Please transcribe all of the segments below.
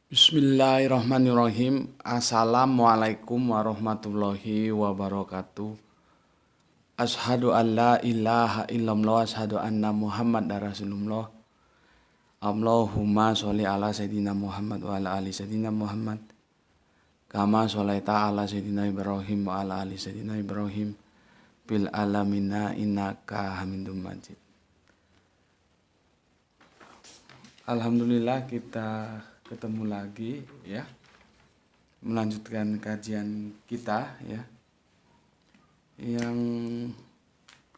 Bismillahirrahmanirrahim. Assalamualaikum warahmatullahi wabarakatuh. Ashadu an la ilaha illallah, ashadu anna Muhammad Rasulullah. Allahumma sholli ala sayyidina Muhammad wa ala ali sayyidina Muhammad. Kama sholaita ala sayyidina Ibrahim wa ala ali sayyidina Ibrahim. Bil alamina innaka hamidum majid. Alhamdulillah kita ketemu lagi ya, melanjutkan kajian kita ya, yang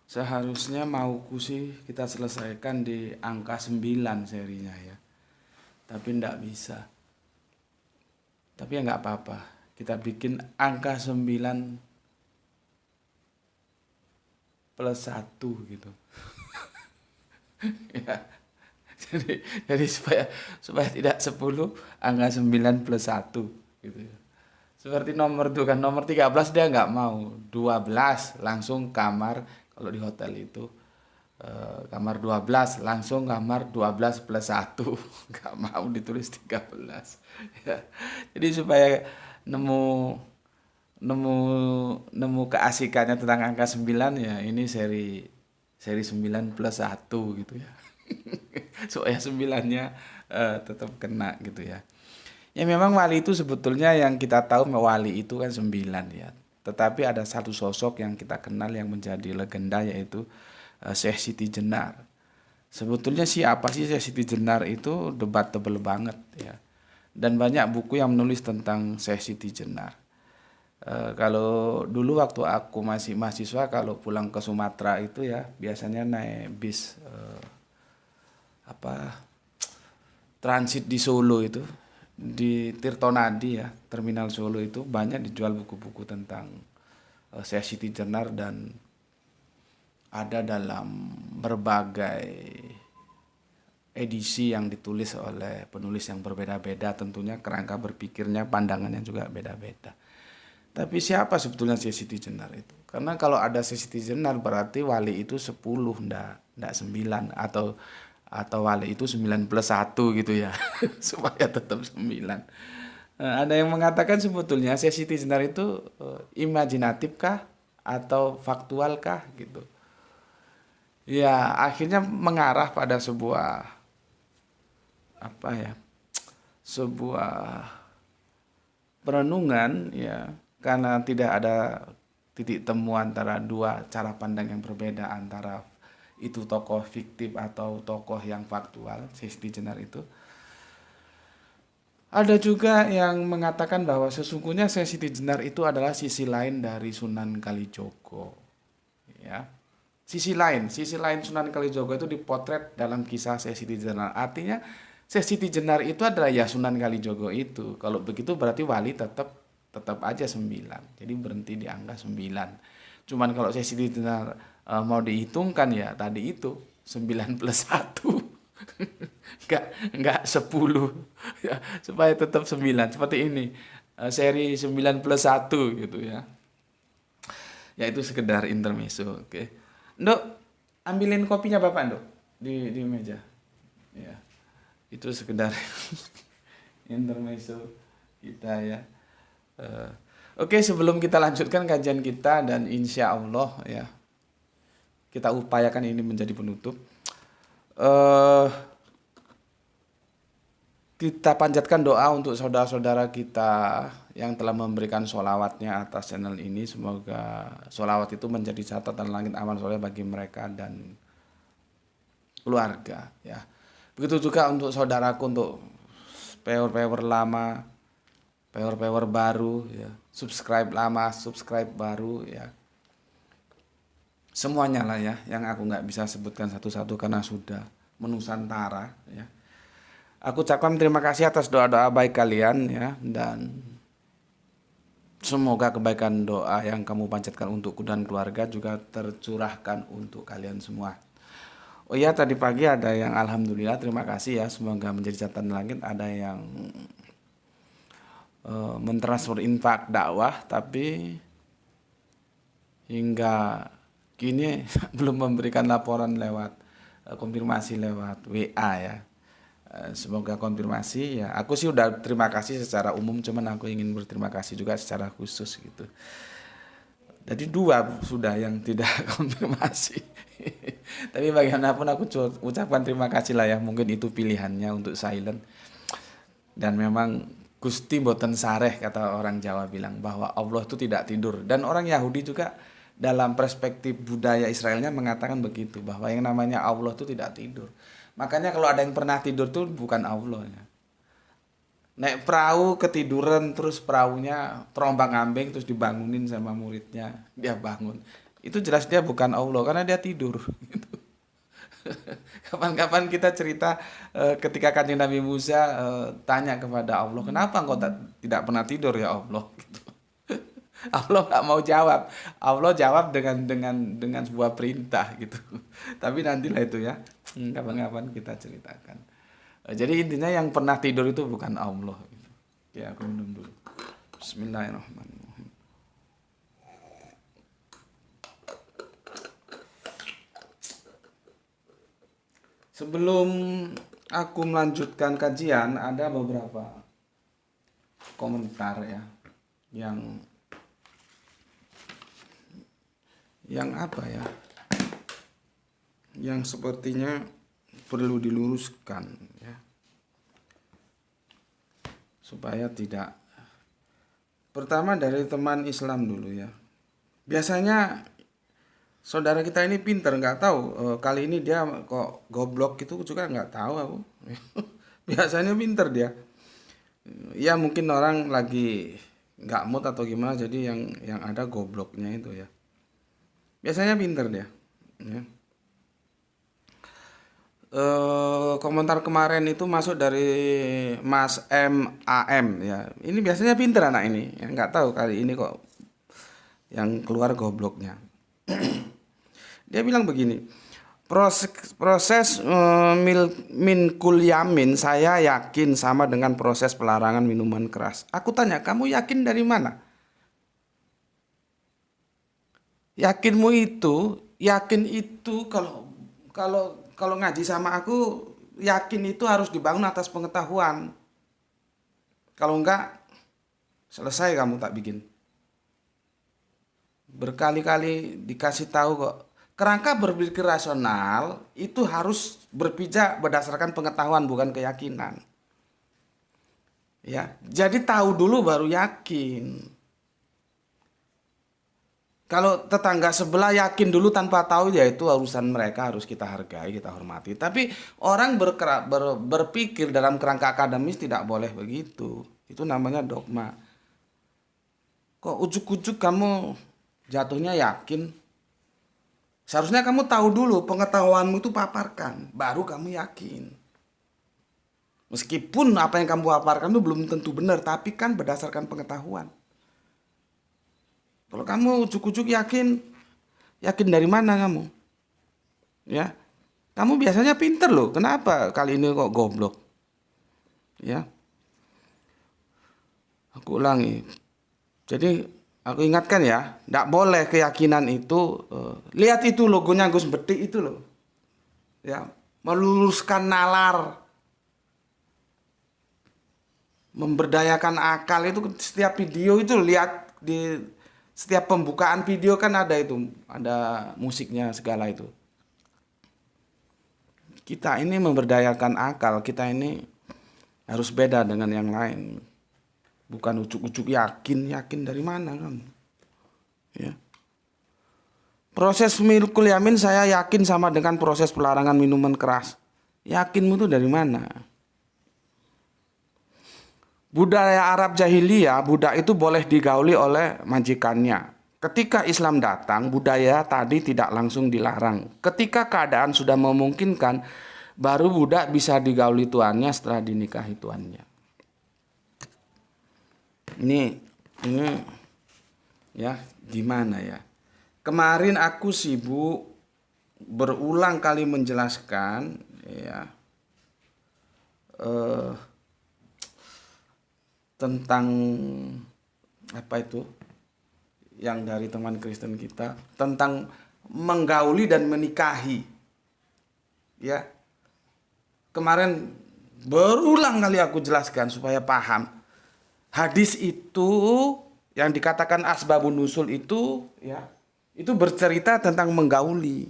seharusnya mauku sih kita selesaikan di angka 9 serinya ya, tapi ndak bisa. Tapi ya nggak apa-apa, kita bikin angka 9 plus 1 gitu. Ya. Jadi supaya tidak 10, angka 9 plus 1 gitu ya. Seperti nomor tuh kan, nomor 13 dia nggak mau, 12 langsung kamar, kalau di hotel itu kamar 12 langsung kamar 12 plus 1, nggak mau ditulis 13 ya. Jadi supaya nemu nemu nemu keasikannya tentang angka 9 ya, ini seri 9 plus 1 gitu ya. Supaya 9-nya tetap kena gitu ya. Ya memang wali itu sebetulnya yang kita tahu, wali itu kan 9 ya. Tetapi ada satu sosok yang kita kenal yang menjadi legenda, yaitu Syekh Siti Jenar. Sebetulnya siapa sih Syekh Siti Jenar itu debatable banget ya. Dan banyak buku yang menulis tentang Syekh Siti Jenar. Kalau dulu waktu aku masih mahasiswa, kalau pulang ke Sumatera itu ya biasanya naik bis transit di Solo itu, di Tirtonadi ya, terminal Solo itu banyak dijual buku-buku tentang Syekh Siti Jenar, dan ada dalam berbagai edisi yang ditulis oleh penulis yang berbeda-beda, tentunya kerangka berpikirnya, pandangannya juga beda-beda. Tapi siapa sebetulnya Syekh Siti Jenar itu? Karena kalau ada Syekh Siti Jenar berarti wali itu 10, ndak 9, atau wali itu 9 plus 1 gitu ya. Supaya tetap 9. Ada yang mengatakan sebetulnya Syekh Siti Jenar itu imajinatif kah atau faktual kah gitu. Ya, akhirnya mengarah pada sebuah apa ya? Sebuah perenungan ya, karena tidak ada titik temu antara dua cara pandang yang berbeda, antara itu tokoh fiktif atau tokoh yang faktual, Siti Jenar itu. Ada juga yang mengatakan bahwa sesungguhnya Siti Jenar itu adalah sisi lain dari Sunan Kalijogo. Ya. Sisi lain Sunan Kalijogo itu dipotret dalam kisah Siti Jenar. Artinya Siti Jenar itu adalah ya Sunan Kalijogo itu. Kalau begitu berarti wali tetap aja 9. Jadi berhenti di angka 9. Cuman kalau Siti Jenar mau dihitungkan ya tadi itu 9 plus 1. Enggak 10 ya, supaya tetap 9 seperti ini. Seri 9 plus 1 gitu ya. Ya itu sekedar intermezzo, oke. Nduk, ambilin kopinya Bapak, Nduk, di meja. Ya. Itu sekedar intermezzo kita ya. Oke, sebelum kita lanjutkan kajian kita, dan insya Allah ya kita upayakan ini menjadi penutup, kita panjatkan doa untuk saudara-saudara kita yang telah memberikan sholawatnya atas channel ini. Semoga sholawat itu menjadi catatan langit amal soleh bagi mereka dan keluarga ya. Begitu juga untuk saudaraku, untuk pewer-pewer lama, pewer-pewer baru ya, subscribe lama, subscribe baru ya. Semuanya lah ya, yang aku nggak bisa sebutkan satu-satu karena sudah menusantara ya. Aku ucapkan terima kasih atas doa-doa baik kalian ya, dan semoga kebaikan doa yang kamu panjatkan untukku dan keluarga juga tercurahkan untuk kalian semua. Oh iya, tadi pagi ada yang alhamdulillah, terima kasih ya, semoga menjadi catatan langit. Ada yang mentransfer infak dakwah, tapi hingga kini belum memberikan laporan lewat konfirmasi lewat WA ya. Semoga konfirmasi ya. Aku sih udah terima kasih secara umum, cuman aku ingin berterima kasih juga secara khusus gitu. Jadi dua sudah yang tidak konfirmasi. Tapi bagaimanapun aku ucapkan terima kasih lah ya. Mungkin itu pilihannya untuk silent. Dan memang Gusti boten sareh kata orang Jawa bilang bahwa Allah itu tidak tidur. Dan orang Yahudi juga dalam perspektif budaya Israelnya mengatakan begitu, bahwa yang namanya Allah itu tidak tidur. Makanya kalau ada yang pernah tidur tuh bukan Allah ya. Naik perahu ketiduran terus perahunya terombang-ambing terus dibangunin sama muridnya, dia bangun. Itu jelas dia bukan Allah karena dia tidur. Kapan-kapan kita cerita ketika Kanjeng Nabi Musa tanya kepada Allah, kenapa engkau tidak pernah tidur ya Allah? Gitu. Allah nggak mau jawab. Allah jawab dengan sebuah perintah gitu. Tapi nantilah itu ya. Kapan-kapan kita ceritakan. Jadi intinya yang pernah tidur itu bukan Allah. Gitu. Ya aku minum dulu. Bismillahirrahmanirrahim. Sebelum aku melanjutkan kajian, ada beberapa komentar ya yang apa ya? Yang sepertinya perlu diluruskan ya. Supaya tidak. Pertama dari teman Islam dulu ya. Biasanya saudara kita ini pinter, nggak tahu kali ini dia kok goblok gitu juga nggak tahu aku. Biasanya pinter dia. Ya mungkin orang lagi nggak mood atau gimana, jadi yang ada gobloknya itu ya. Biasanya pinter dia. Ya. Komentar kemarin itu masuk dari Mas MAM ya. Ini biasanya pinter anak ini. Ya, nggak tahu kali ini kok yang keluar gobloknya. Dia bilang begini, proses milkul yamin saya yakin sama dengan proses pelarangan minuman keras. Aku tanya, kamu yakin dari mana? Yakin itu kalau ngaji sama aku, yakin itu harus dibangun atas pengetahuan. Kalau enggak, selesai kamu tak bikin. Berkali-kali dikasih tahu kok. Kerangka berpikir rasional itu harus berpijak berdasarkan pengetahuan bukan keyakinan. Ya, jadi tahu dulu baru yakin. Kalau tetangga sebelah yakin dulu tanpa tahu ya itu urusan mereka, harus kita hargai, kita hormati. Tapi orang berpikir dalam kerangka akademis tidak boleh begitu. Itu namanya dogma. Kok ujuk-ujuk kamu jatuhnya yakin? Seharusnya kamu tahu dulu, pengetahuanmu itu paparkan, baru kamu yakin. Meskipun apa yang kamu paparkan itu belum tentu benar, tapi kan berdasarkan pengetahuan. Kalau kamu ujuk-ujuk yakin dari mana kamu? Ya, kamu biasanya pinter loh. Kenapa kali ini kok goblok? Ya, aku ulangi. Jadi aku ingatkan ya, tidak boleh keyakinan itu. Lihat itu logonya Gus Betik itu loh. Ya, meluruskan nalar, memberdayakan akal itu setiap video itu lihat di setiap pembukaan video kan ada itu, ada musiknya segala itu. Kita ini memberdayakan akal, kita ini harus beda dengan yang lain. Bukan ujuk-ujuk yakin dari mana kamu? Ya. Proses milkul yamin saya yakin sama dengan proses pelarangan minuman keras. Yakinmu itu dari mana? Budaya Arab jahiliyah, budak itu boleh digauli oleh majikannya. Ketika Islam datang, budaya tadi tidak langsung dilarang. Ketika keadaan sudah memungkinkan, baru budak bisa digauli tuannya setelah dinikahi tuannya. Ini ya gimana ya? Kemarin aku sibuk berulang kali menjelaskan ya tentang apa itu yang dari teman Kristen kita tentang menggauli dan menikahi. Ya. Kemarin Berulang kali aku jelaskan supaya paham. Hadis itu yang dikatakan asbabun nusul itu ya, itu bercerita tentang menggauli.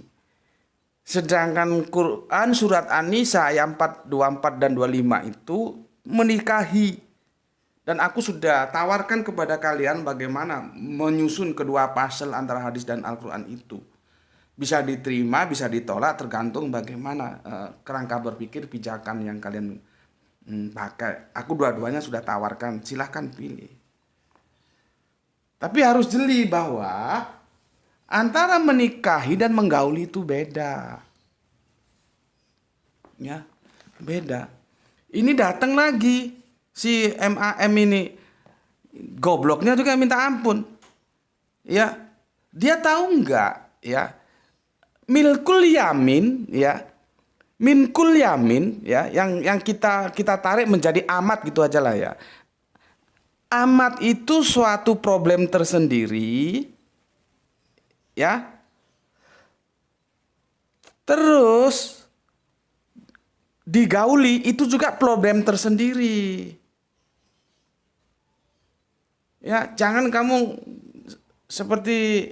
Sedangkan Quran surat An-Nisa ayat 4, 24 dan 25 itu menikahi. Dan aku sudah tawarkan kepada kalian bagaimana menyusun kedua pasal antara hadis dan Al-Quran itu. Bisa diterima, bisa ditolak tergantung bagaimana kerangka berpikir pijakan yang kalian pakai. Aku dua-duanya sudah tawarkan, silahkan pilih. Tapi harus jeli bahwa antara menikahi dan menggauli itu beda. Ya, beda. Ini datang lagi si MAM ini, gobloknya juga minta ampun. Ya, dia tahu nggak ya? Milkul yamin ya. Minkul yamin ya, yang kita tarik menjadi amat gitu aja lah ya. Amat itu suatu problem tersendiri ya. Terus digauli itu juga problem tersendiri. Ya, jangan kamu seperti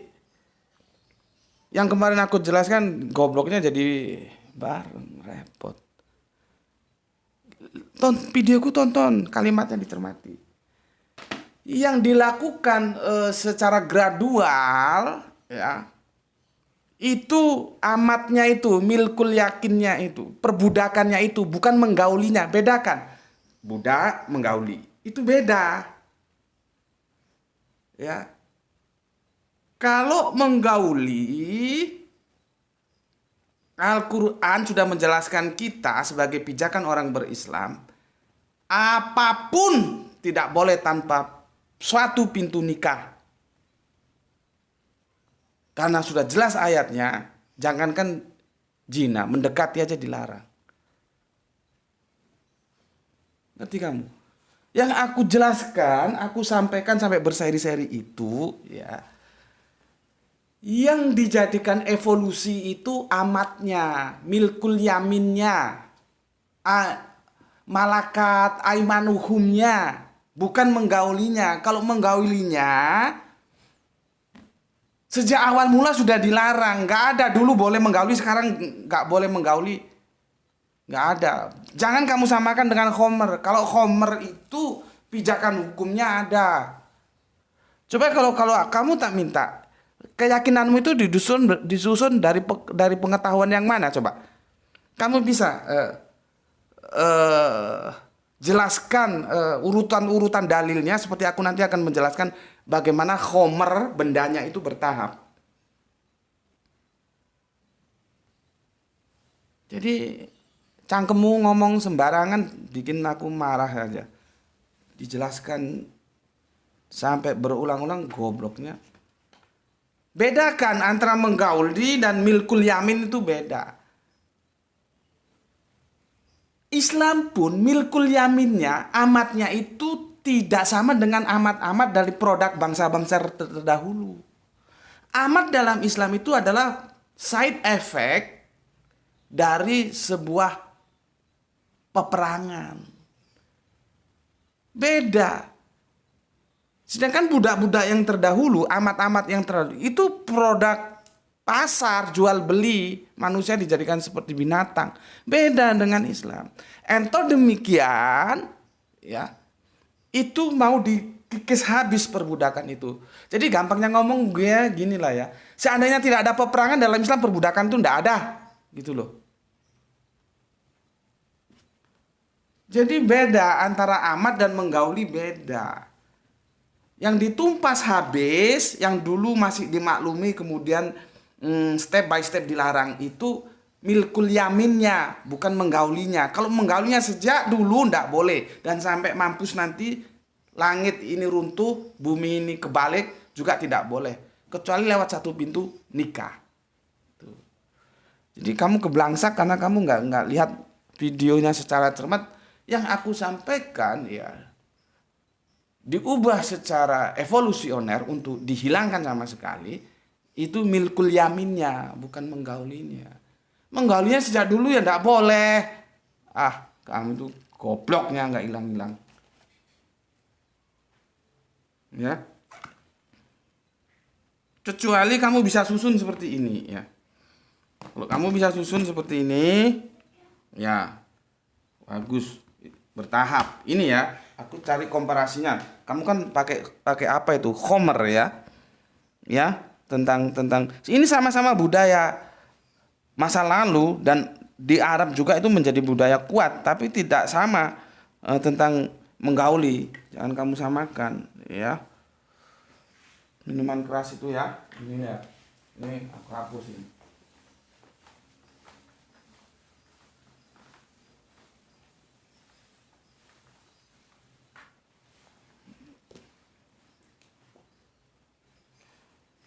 yang kemarin aku jelaskan, gobloknya jadi bareng, repot. Videoku tonton, kalimatnya dicermati. Yang dilakukan secara gradual ya, itu amatnya itu, milkul yakinnya itu, perbudakannya itu, bukan menggaulinya. Bedakan. Budak menggauli itu beda. Ya. Kalau menggauli, Al-Quran sudah menjelaskan kita sebagai pijakan orang berislam, apapun tidak boleh tanpa suatu pintu nikah. Karena sudah jelas ayatnya, jangankan zina, mendekati aja dilarang. Ngerti kamu? Yang aku jelaskan, aku sampaikan sampai berseri-seri itu, ya. Yang dijadikan evolusi itu amatnya, milkul yaminnya, malakat aimanuhumnya, bukan menggaulinya. Kalau menggaulinya, sejak awal mula sudah dilarang. Nggak ada dulu boleh menggauli, sekarang nggak boleh menggauli. Nggak ada. Jangan kamu samakan dengan khomer. Kalau khomer itu pijakan hukumnya ada. Coba kalau kamu tak minta, keyakinanmu itu disusun dari pengetahuan yang mana coba? Kamu bisa jelaskan urutan-urutan dalilnya, seperti aku nanti akan menjelaskan bagaimana khomer bendanya itu bertahap. Jadi cangkemmu ngomong sembarangan bikin aku marah aja. Dijelaskan sampai berulang-ulang, gobloknya. Bedakan antara menggauli dan milkul yamin itu beda. Islam pun milkul yaminnya, amatnya itu tidak sama dengan amat-amat dari produk bangsa-bangsa terdahulu. Amat dalam Islam itu adalah side effect dari sebuah peperangan. Beda. Sedangkan budak-budak yang terdahulu, amat-amat yang terdahulu, itu produk pasar, jual beli, manusia dijadikan seperti binatang. Beda dengan Islam. Entah demikian, ya, itu mau dikikis habis perbudakan itu. Jadi gampangnya ngomong gue gini lah ya. Seandainya tidak ada peperangan dalam Islam, perbudakan itu tidak ada. Gitu loh. Jadi beda antara amat dan menggauli, beda. Yang ditumpas habis, yang dulu masih dimaklumi kemudian step by step dilarang, itu milkul yaminnya, bukan menggaulinya. Kalau menggaulinya sejak dulu ndak boleh, dan sampai mampus nanti langit ini runtuh, bumi ini kebalik juga tidak boleh, kecuali lewat satu pintu nikah. Tuh. Jadi kamu keblangsak karena kamu nggak lihat videonya secara cermat. Yang aku sampaikan ya diubah secara evolusioner untuk dihilangkan sama sekali, itu milkul yaminnya, bukan menggaulinya. Menggaulinya sejak dulu ya tidak boleh. Kamu tuh Gobloknya nggak hilang-hilang. Ya. Kecuali kamu bisa susun seperti ini ya. Kalau kamu bisa susun seperti ini, ya bagus, bertahap. Ini ya, aku cari komparasinya. Kamu kan pakai apa itu? Homer ya. Ya, tentang ini sama-sama budaya masa lalu dan di Arab juga itu menjadi budaya kuat, tapi tidak sama tentang menggauli. Jangan kamu samakan ya. Minuman keras itu ya. Ini ya. Ini aku hapus ini.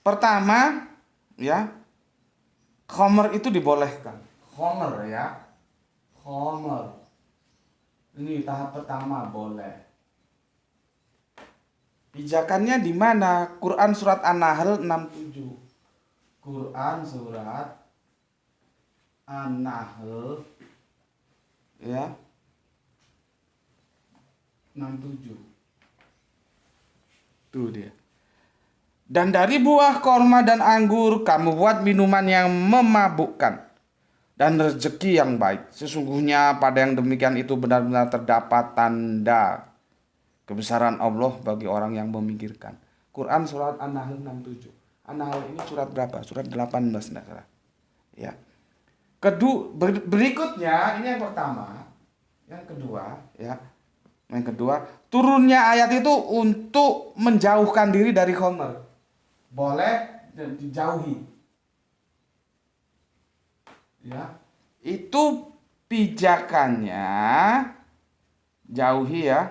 Pertama, ya, khamr itu dibolehkan. Khamr ya, khamr. Ini tahap pertama boleh. Pijakannya di mana? Quran surat An-Nahl 67. Quran surat An-Nahl ya 67. Tuh dia. Dan dari buah korma dan anggur kamu buat minuman yang memabukkan dan rezeki yang baik. Sesungguhnya pada yang demikian itu benar-benar terdapat tanda kebesaran Allah bagi orang yang memikirkan. Quran surat An-Nahl 67. An-Nahl ini surat berapa? Surat 18 enggak salah. Ya. Berikutnya ini yang pertama. Yang kedua, ya. Yang kedua, turunnya ayat itu untuk menjauhkan diri dari khamr. Boleh dan dijauhi. Ya. Itu pijakannya jauhi ya.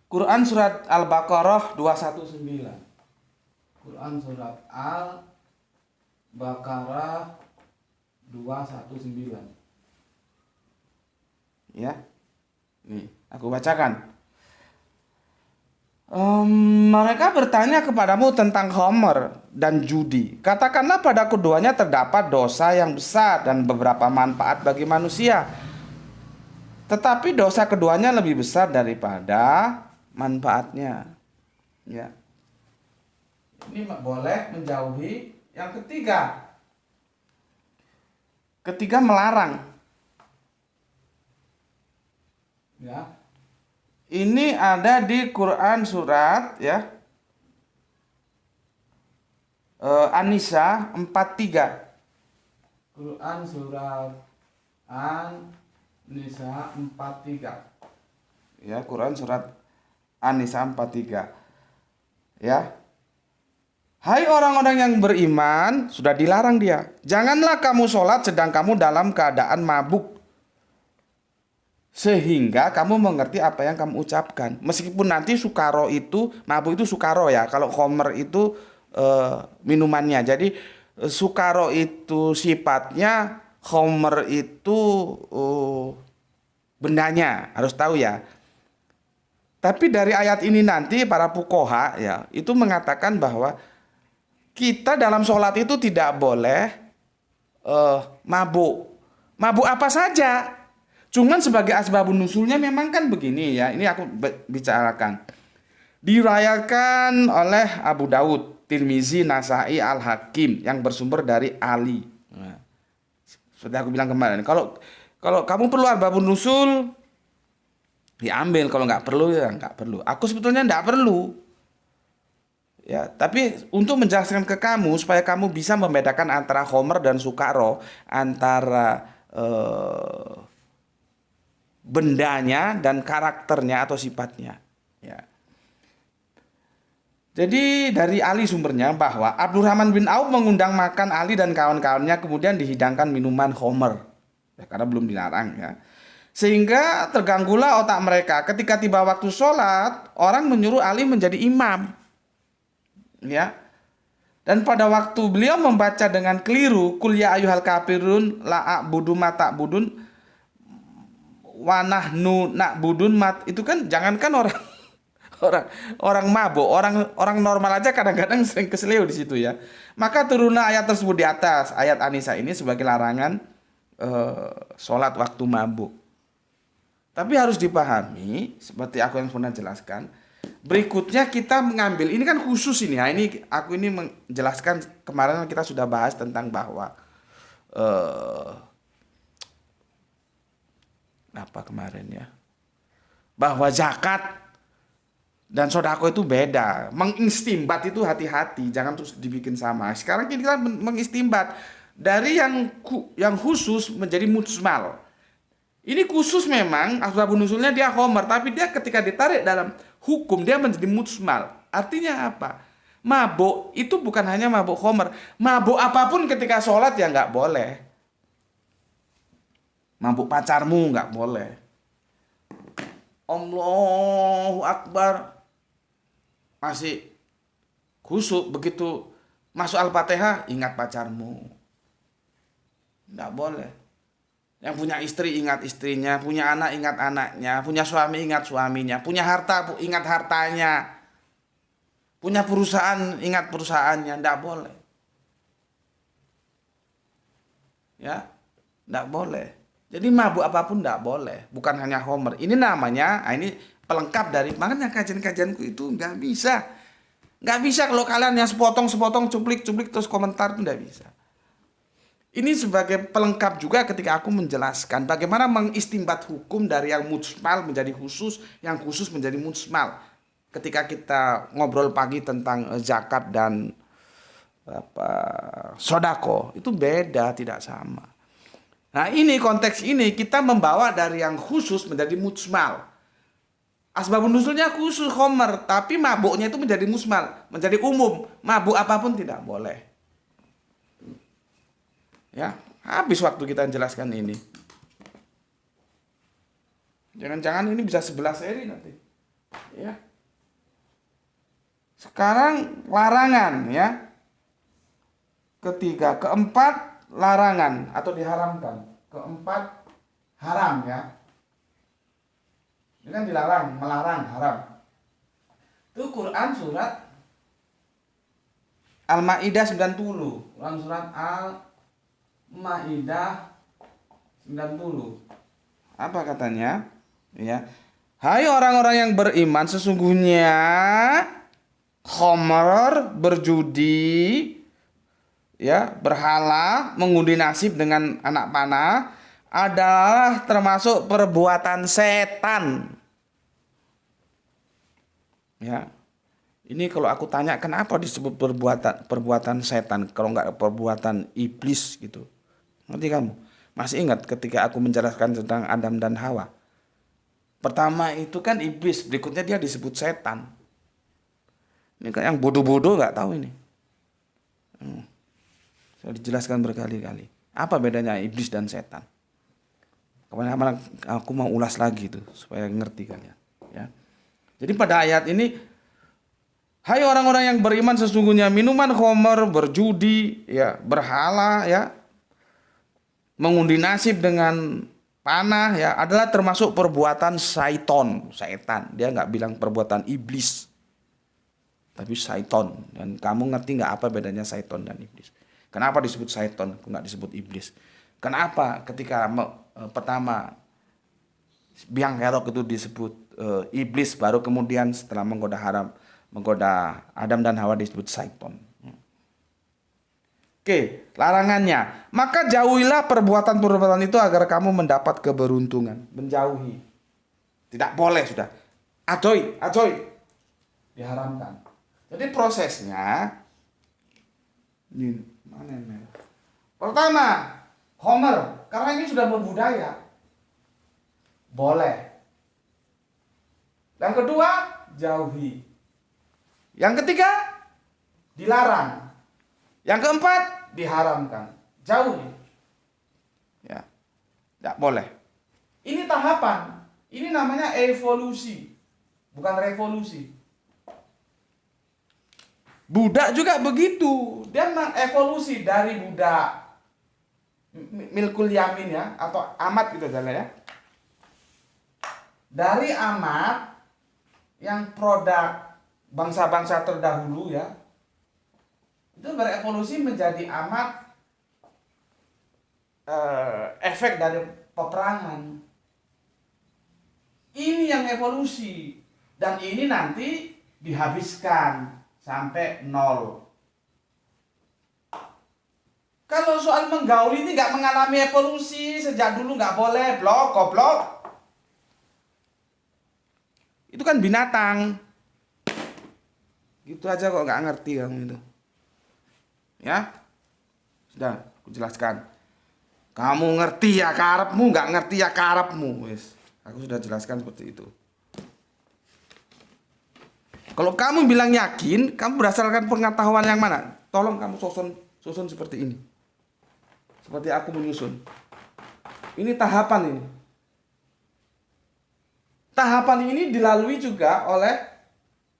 Quran surat Al-Baqarah 219. Quran surat Al-Baqarah 219. Ya. Nih, aku bacakan. Mereka bertanya kepadamu tentang khamr dan judi. Katakanlah pada keduanya terdapat dosa yang besar dan beberapa manfaat bagi manusia. Tetapi dosa keduanya lebih besar daripada manfaatnya. Ya. Ini boleh menjauhi. Yang ketiga melarang. Ya. Ini ada di Quran surat ya An-Nisa 43. Quran surat An-Nisa 43. Ya, Quran surat An-Nisa 43. Ya. Hai orang-orang yang beriman, sudah dilarang dia. Janganlah kamu sholat sedang kamu dalam keadaan mabuk, sehingga kamu mengerti apa yang kamu ucapkan. Meskipun nanti sukaro itu, mabuk itu sukaro ya. Kalau khamr itu minumannya. Jadi sukaro itu sifatnya, khamr itu bendanya. Harus tahu ya. Tapi dari ayat ini nanti para fuqaha ya, itu mengatakan bahwa kita dalam sholat itu tidak boleh mabuk. Mabuk apa saja. Cuman sebagai asbabun nusulnya memang kan begini ya. Ini aku bicarakan. Diriwayatkan oleh Abu Daud, Tirmizi, Nasai, Al-Hakim yang bersumber dari Ali. Nah, seperti aku bilang kemarin, kalau kamu perlu asbabun nusul, diambil. Kalau nggak perlu ya nggak perlu. Aku sebetulnya nggak perlu. Ya, tapi untuk menjelaskan ke kamu supaya kamu bisa membedakan antara khamr dan sukaro, antara bendanya dan karakternya atau sifatnya. Ya. Jadi dari Ali sumbernya bahwa Abdurrahman bin Auf mengundang makan Ali dan kawan-kawannya, kemudian dihidangkan minuman khamr. Ya, karena belum dilarang ya. Sehingga terganggulah otak mereka. Ketika tiba waktu sholat, orang menyuruh Ali menjadi imam. Ya. Dan pada waktu beliau membaca dengan keliru, Qul ya ayyuhal kafirun la a'budu ma ta'budun wa nahnu na'budun mat, itu kan jangankan orang mabuk, orang normal aja kadang-kadang sering keseleo di situ ya. Maka turunlah ayat tersebut di atas ayat An-Nisa ini sebagai larangan sholat waktu mabuk. Tapi harus dipahami, seperti aku yang pernah jelaskan, berikutnya kita mengambil, ini kan khusus ini ya, ini aku ini menjelaskan, kemarin kita sudah bahas tentang bahwa apa kemarin ya, bahwa zakat dan sodako itu beda. Mengistimbat itu hati-hati, jangan terus dibikin sama. Sekarang kita mengistimbat dari yang khusus menjadi mujmal. Ini khusus memang asbabun nuzulnya dia khomer, tapi dia ketika ditarik dalam hukum dia menjadi mujmal. Artinya apa? Mabuk itu bukan hanya mabuk khomer, mabuk apapun ketika sholat ya nggak boleh. Mabuk pacarmu nggak boleh. Allahu Akbar masih khusyuk, begitu masuk Al-Fatihah ingat pacarmu, nggak boleh. Yang punya istri ingat istrinya, punya anak ingat anaknya, punya suami ingat suaminya, punya harta ingat hartanya, punya perusahaan ingat perusahaannya, nggak boleh. Ya, nggak boleh. Jadi mabuk apapun nggak boleh, bukan hanya homer. Ini namanya, ini pelengkap dari, makanya kajian-kajianku itu nggak bisa. Nggak bisa kalau kalian yang sepotong-sepotong, cuplik-cuplik terus komentar itu nggak bisa. Ini sebagai pelengkap juga ketika aku menjelaskan bagaimana mengistimbat hukum dari yang mujmal menjadi khusus, yang khusus menjadi mujmal. Ketika kita ngobrol pagi tentang zakat dan sodako, itu beda, tidak sama. Nah ini konteks ini kita membawa dari yang khusus menjadi mujmal. Asbabun nuzulnya khusus khomer, tapi mabuknya itu menjadi mujmal, menjadi umum. Mabuk apapun tidak boleh. Ya, habis waktu kita jelaskan ini. Jangan-jangan ini bisa 11 seri nanti. Ya. Sekarang larangan ya. Ketiga, keempat larangan atau diharamkan. Keempat haram ya. Ini kan dilarang, melarang, haram. Itu Quran surat Al-Maidah 90. Quran surat Al-Maidah 90. Apa katanya? Ya. Hai orang-orang yang beriman, sesungguhnya khamar, berjudi, ya, berhala, mengundi nasib dengan anak panah adalah termasuk perbuatan setan. Ya. Ini kalau aku tanya kenapa disebut perbuatan setan, kalau enggak perbuatan iblis gitu. Ngerti kamu? Masih ingat ketika aku menjelaskan tentang Adam dan Hawa? Pertama itu kan iblis, berikutnya dia disebut setan. Ini kan yang bodoh-bodoh nggak tahu ini. Saya dijelaskan berkali-kali. Apa bedanya iblis dan setan? Kemarin aku mau ulas lagi itu supaya ngerti kalian. Ya. Jadi pada ayat ini, hai orang-orang yang beriman, sesungguhnya minuman khamar, berjudi, ya, berhala, ya, mengundi nasib dengan panah, ya, adalah termasuk perbuatan setan. Dia nggak bilang perbuatan iblis, tapi setan. Dan kamu ngerti nggak apa bedanya setan dan iblis? Kenapa disebut setan, nggak disebut iblis? Kenapa ketika pertama biang kerok itu disebut iblis, baru kemudian setelah menggoda Adam dan Hawa disebut setan? Oke, larangannya. Maka jauhilah perbuatan-perbuatan itu agar kamu mendapat keberuntungan. Menjauhi. Tidak boleh sudah. Ajoy. Diharamkan. Jadi prosesnya ini mana ini? Pertama, homer, karena ini sudah berbudaya. Boleh. Yang kedua, jauhi. Yang ketiga, dilarang. Yang keempat, diharamkan. Jauhi. Ya. Tidak boleh. Ini tahapan. Ini namanya evolusi. Bukan revolusi. Budak juga begitu. Dia evolusi dari budak milkul yamin ya, atau amat gitu aja ya. Dari amat yang produk bangsa-bangsa terdahulu ya, itu berevolusi menjadi amat efek dari peperangan. Ini yang evolusi. Dan ini nanti dihabiskan sampai 0. Kalau soal menggauli ini nggak mengalami evolusi, sejak dulu nggak boleh, goblok. Itu kan binatang. Gitu aja kok nggak ngerti kamu itu. Ya, sudah aku jelaskan. Kamu ngerti ya karepmu, nggak ngerti ya karepmu. Wes, aku sudah jelaskan seperti itu. Kalau kamu bilang yakin, kamu berdasarkan pengetahuan yang mana? Tolong kamu susun seperti ini. Seperti aku menyusun. Ini tahapan ini. Tahapan ini dilalui juga oleh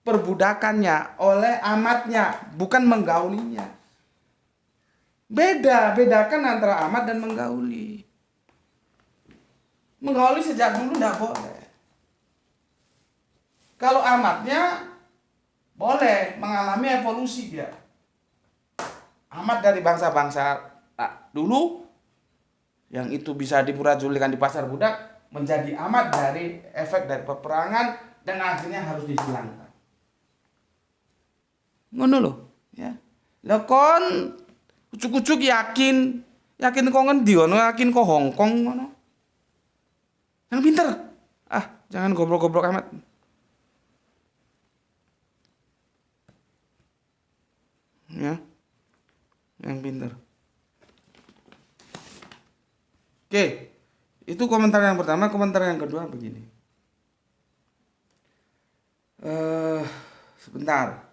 perbudakannya, oleh amatnya, bukan menggaulinya. Bedakan antara amat dan menggauli. Menggauli sejak dulu tidak boleh. Kalau amatnya boleh mengalami evolusi dia. Amat dari bangsa-bangsa dulu yang itu bisa dipurajulikan di pasar budak menjadi amat dari efek dari peperangan dan akhirnya harus dihilangkan. Ngono loh, ya. Lah kon ucuk-ucuk yakin kok ngendi ngono, yakin kok Hongkong ngono. Yang pinter. Jangan goblok-goblok amat. Ya. Yang pinter. Oke. Itu komentar yang pertama. Komentar yang kedua begini. Sebentar.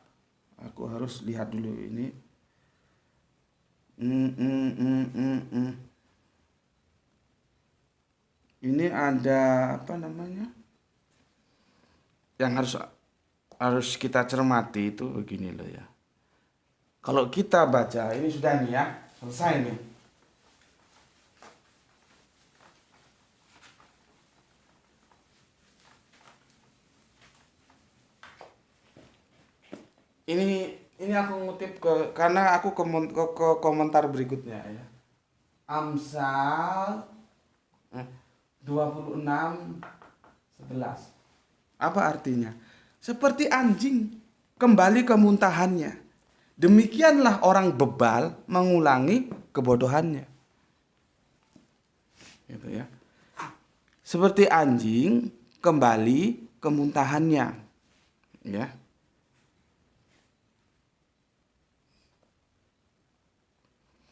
Aku harus lihat dulu ini. Ini ada apa namanya? Yang harus kita cermati itu begini loh ya. Kalau kita baca ini sudah nih ya, selesai nih. Ini aku ngutip karena aku ke komentar berikutnya ya. Amsal 26:11. Apa artinya? Seperti anjing kembali ke muntahannya. Demikianlah orang bebal mengulangi kebodohannya. Gitu ya. Seperti anjing kembali ke muntahannya. Ya.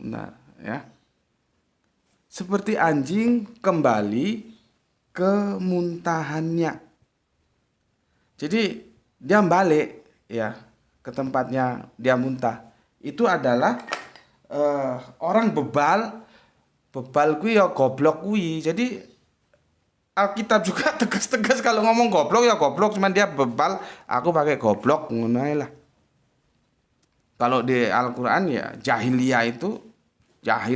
Nah, ya. Seperti anjing kembali ke muntahannya. Jadi dia balik ya ke tempatnya dia muntah. Itu adalah orang bebal kuwi ya goblok kuwi. Jadi Alkitab juga tegas-tegas kalau ngomong goblok ya goblok, cuman dia bebal, aku pakai goblok ngono ae lah. Kalau di Al-Qur'an ya jahil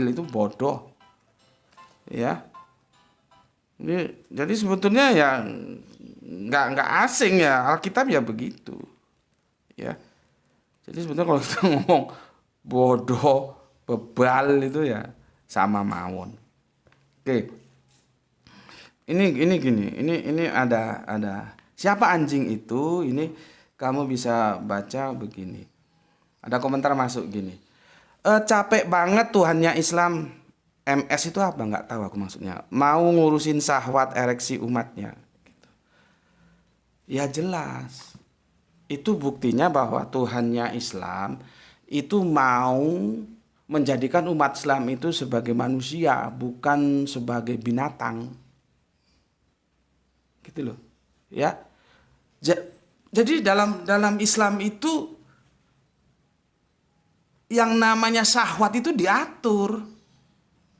itu bodoh. Ya. Jadi sebetulnya ya nggak asing ya, Alkitab ya begitu. Ya. Jadi sebetulnya kalau kita ngomong bodoh, bebal itu ya sama mawon. Oke. Ini gini, ini ada siapa anjing itu? Ini kamu bisa baca begini. Ada komentar masuk gini. Capek banget Tuhannya Islam. MS itu apa? Nggak tahu aku maksudnya. Mau ngurusin syahwat ereksi umatnya. Gitu. Ya jelas. Itu buktinya bahwa Tuhannya Islam itu mau menjadikan umat Islam itu sebagai manusia, bukan sebagai binatang. Gitu loh. Ya. Jadi dalam Islam itu yang namanya syahwat itu diatur,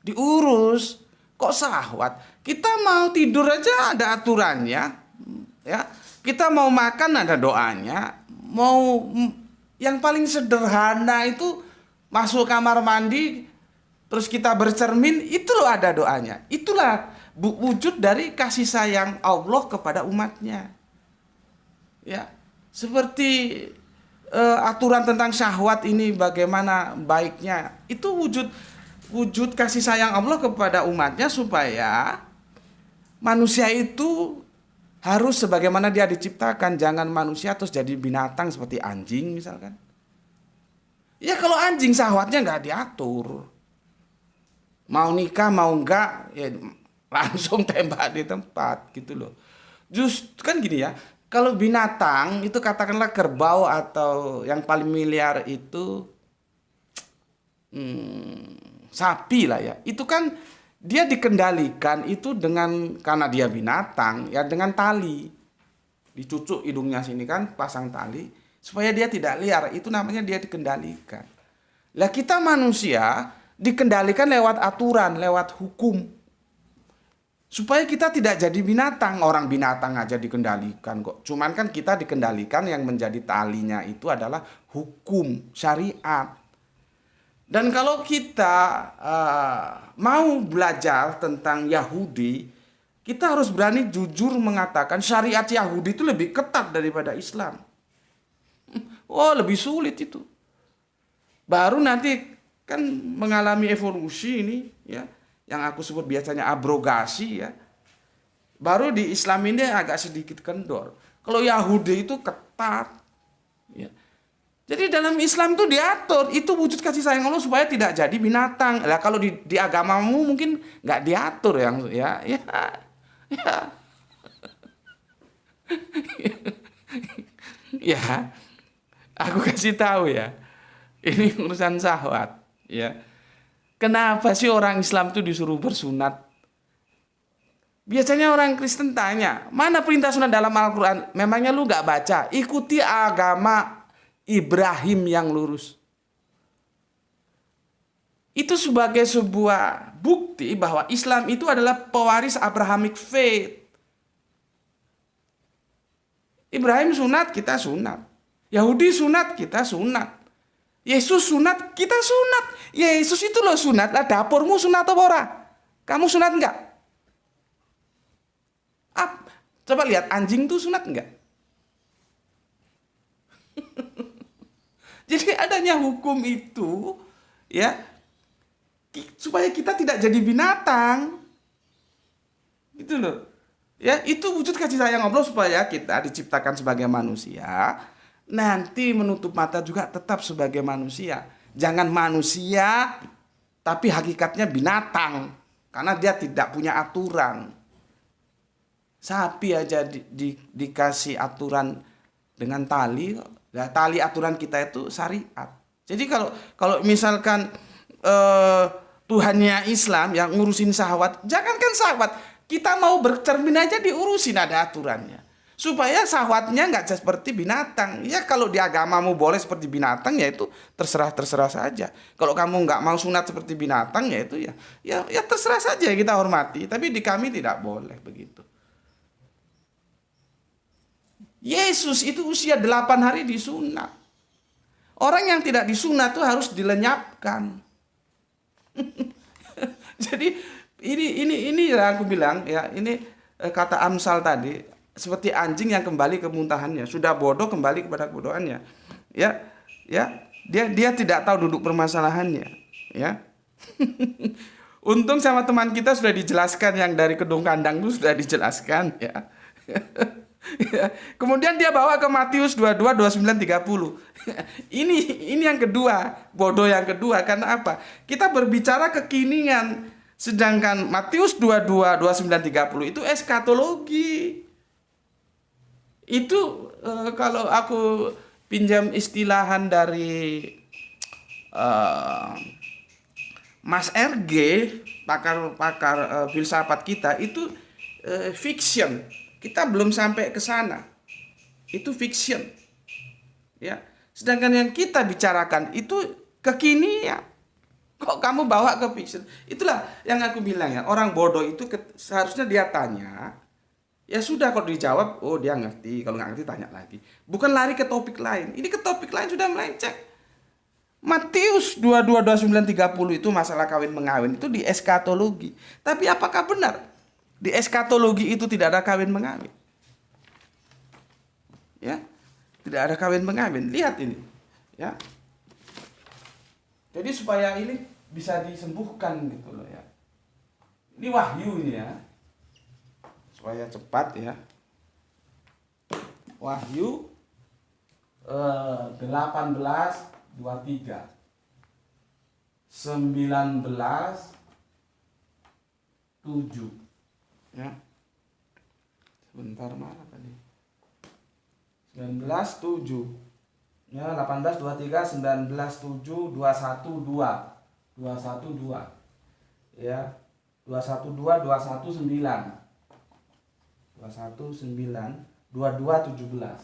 diurus. Kok syahwat? Kita mau tidur aja ada aturannya, ya. Kita mau makan ada doanya. Mau yang paling sederhana itu masuk kamar mandi terus kita bercermin, itu loh ada doanya. Itulah wujud dari kasih sayang Allah kepada umatnya. Ya, seperti aturan tentang syahwat ini bagaimana baiknya, itu wujud kasih sayang Allah kepada umatnya supaya manusia itu Harus sebagaimana dia diciptakan, jangan manusia terus jadi binatang seperti anjing misalkan. Ya kalau anjing syahwatnya nggak diatur. Mau nikah mau enggak ya langsung tembak di tempat gitu loh. Just kan gini ya. Kalau binatang itu katakanlah kerbau atau yang paling miliar itu sapi lah ya. Itu kan dia dikendalikan itu dengan karena dia binatang ya dengan tali. Dicucuk hidungnya sini kan pasang tali supaya dia tidak liar. Itu namanya dia dikendalikan. Lah kita manusia dikendalikan lewat aturan, lewat hukum. Supaya kita tidak jadi binatang. Orang binatang aja dikendalikan kok. Cuman kan kita dikendalikan yang menjadi talinya itu adalah hukum, syariat. Dan kalau kita mau belajar tentang Yahudi, kita harus berani jujur mengatakan syariat Yahudi itu lebih ketat daripada Islam. Oh, lebih sulit itu. Baru nanti kan mengalami evolusi ini ya, yang aku sebut biasanya abrogasi ya. Baru di Islam ini agak sedikit kendor. Kalau Yahudi itu ketat ya. Jadi dalam Islam itu diatur, itu wujud kasih sayang Allah supaya tidak jadi binatang. Lah kalau di agamamu mungkin nggak diatur yang ya. Ya, aku kasih tahu ya. Ini urusan syahwat ya. Kenapa sih orang Islam itu disuruh bersunat? Biasanya orang Kristen tanya, mana perintah sunat dalam Al-Quran? Memangnya lu nggak baca? Ikuti agama Ibrahim yang lurus. Itu sebagai sebuah bukti bahwa Islam itu adalah pewaris Abrahamic faith. Ibrahim sunat, kita sunat. Yahudi sunat, kita sunat. Yesus sunat, kita sunat. Yesus itu loh sunat. Lah dapurmu sunat apa ora? Kamu sunat enggak? Coba lihat anjing tuh sunat enggak? Jadi adanya hukum itu ya supaya kita tidak jadi binatang. Gitu loh. Ya, itu wujud kasih sayang Allah supaya kita diciptakan sebagai manusia, nanti menutup mata juga tetap sebagai manusia. Jangan manusia tapi hakikatnya binatang karena dia tidak punya aturan. Sapi aja dikasih aturan dengan tali. Nah, tali aturan kita itu syariat. Jadi kalau misalkan Tuhannya Islam yang ngurusin syahwat, jangankan syahwat, kita mau bercermin aja diurusin ada aturannya. Supaya syahwatnya nggak seperti binatang. Ya kalau di agamamu boleh seperti binatang ya itu terserah saja. Kalau kamu nggak mau sunat seperti binatang ya itu ya terserah saja kita hormati. Tapi di kami tidak boleh begitu. Yesus itu usia 8 hari disunat. Orang yang tidak disunat itu harus dilenyapkan. Jadi ini yang aku bilang ya, ini kata Amsal tadi seperti anjing yang kembali ke muntahannya, sudah bodoh kembali kepada kebodohannya. Ya, dia tidak tahu duduk permasalahannya, ya. Untung sama teman kita sudah dijelaskan yang dari kedung kandang itu sudah dijelaskan ya. Ya. Kemudian dia bawa ke Matius 22, 29, 30. Ini yang kedua, bodoh yang kedua. Karena apa? Kita berbicara kekinian. Sedangkan Matius 22, 29, 30 itu eskatologi. Itu kalau aku pinjam istilahan dari Mas RG, pakar filsafat kita, itu fiction. Kita belum sampai ke sana. Itu fiction. Ya. Sedangkan yang kita bicarakan itu kekinian. Kok kamu bawa ke fiction? Itulah yang aku bilang ya. Orang bodoh itu seharusnya dia tanya. Ya sudah kalau dijawab, oh dia ngerti. Kalau nggak ngerti tanya lagi. Bukan lari ke topik lain. Ini ke topik lain sudah melenceng. Matius 22, 29, 30 itu masalah kawin mengawin. Itu di eskatologi. Tapi apakah benar? Di eskatologi itu tidak ada kawin mengawin. Ya. Tidak ada kawin mengawin. Lihat ini. Ya. Jadi supaya ini bisa disembuhkan gitu loh ya. Ini wahyu ini ya. Supaya cepat ya. Wahyu 18:23. 19:7. Ya. Sebentar mana tadi? 19:7. Ya, 18:23, 19:7, 212. 212. Ya. 212, 219. 219, 22:17.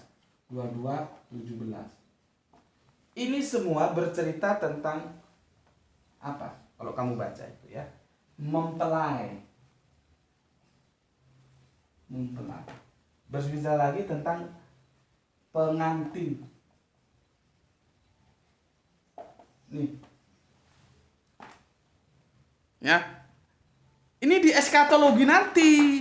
22:17. Ini semua bercerita tentang apa? Kalau kamu baca itu ya, mempelai. Mempelai. Berbicara lagi tentang pengantin. Nih. Ya. Ini di eskatologi nanti.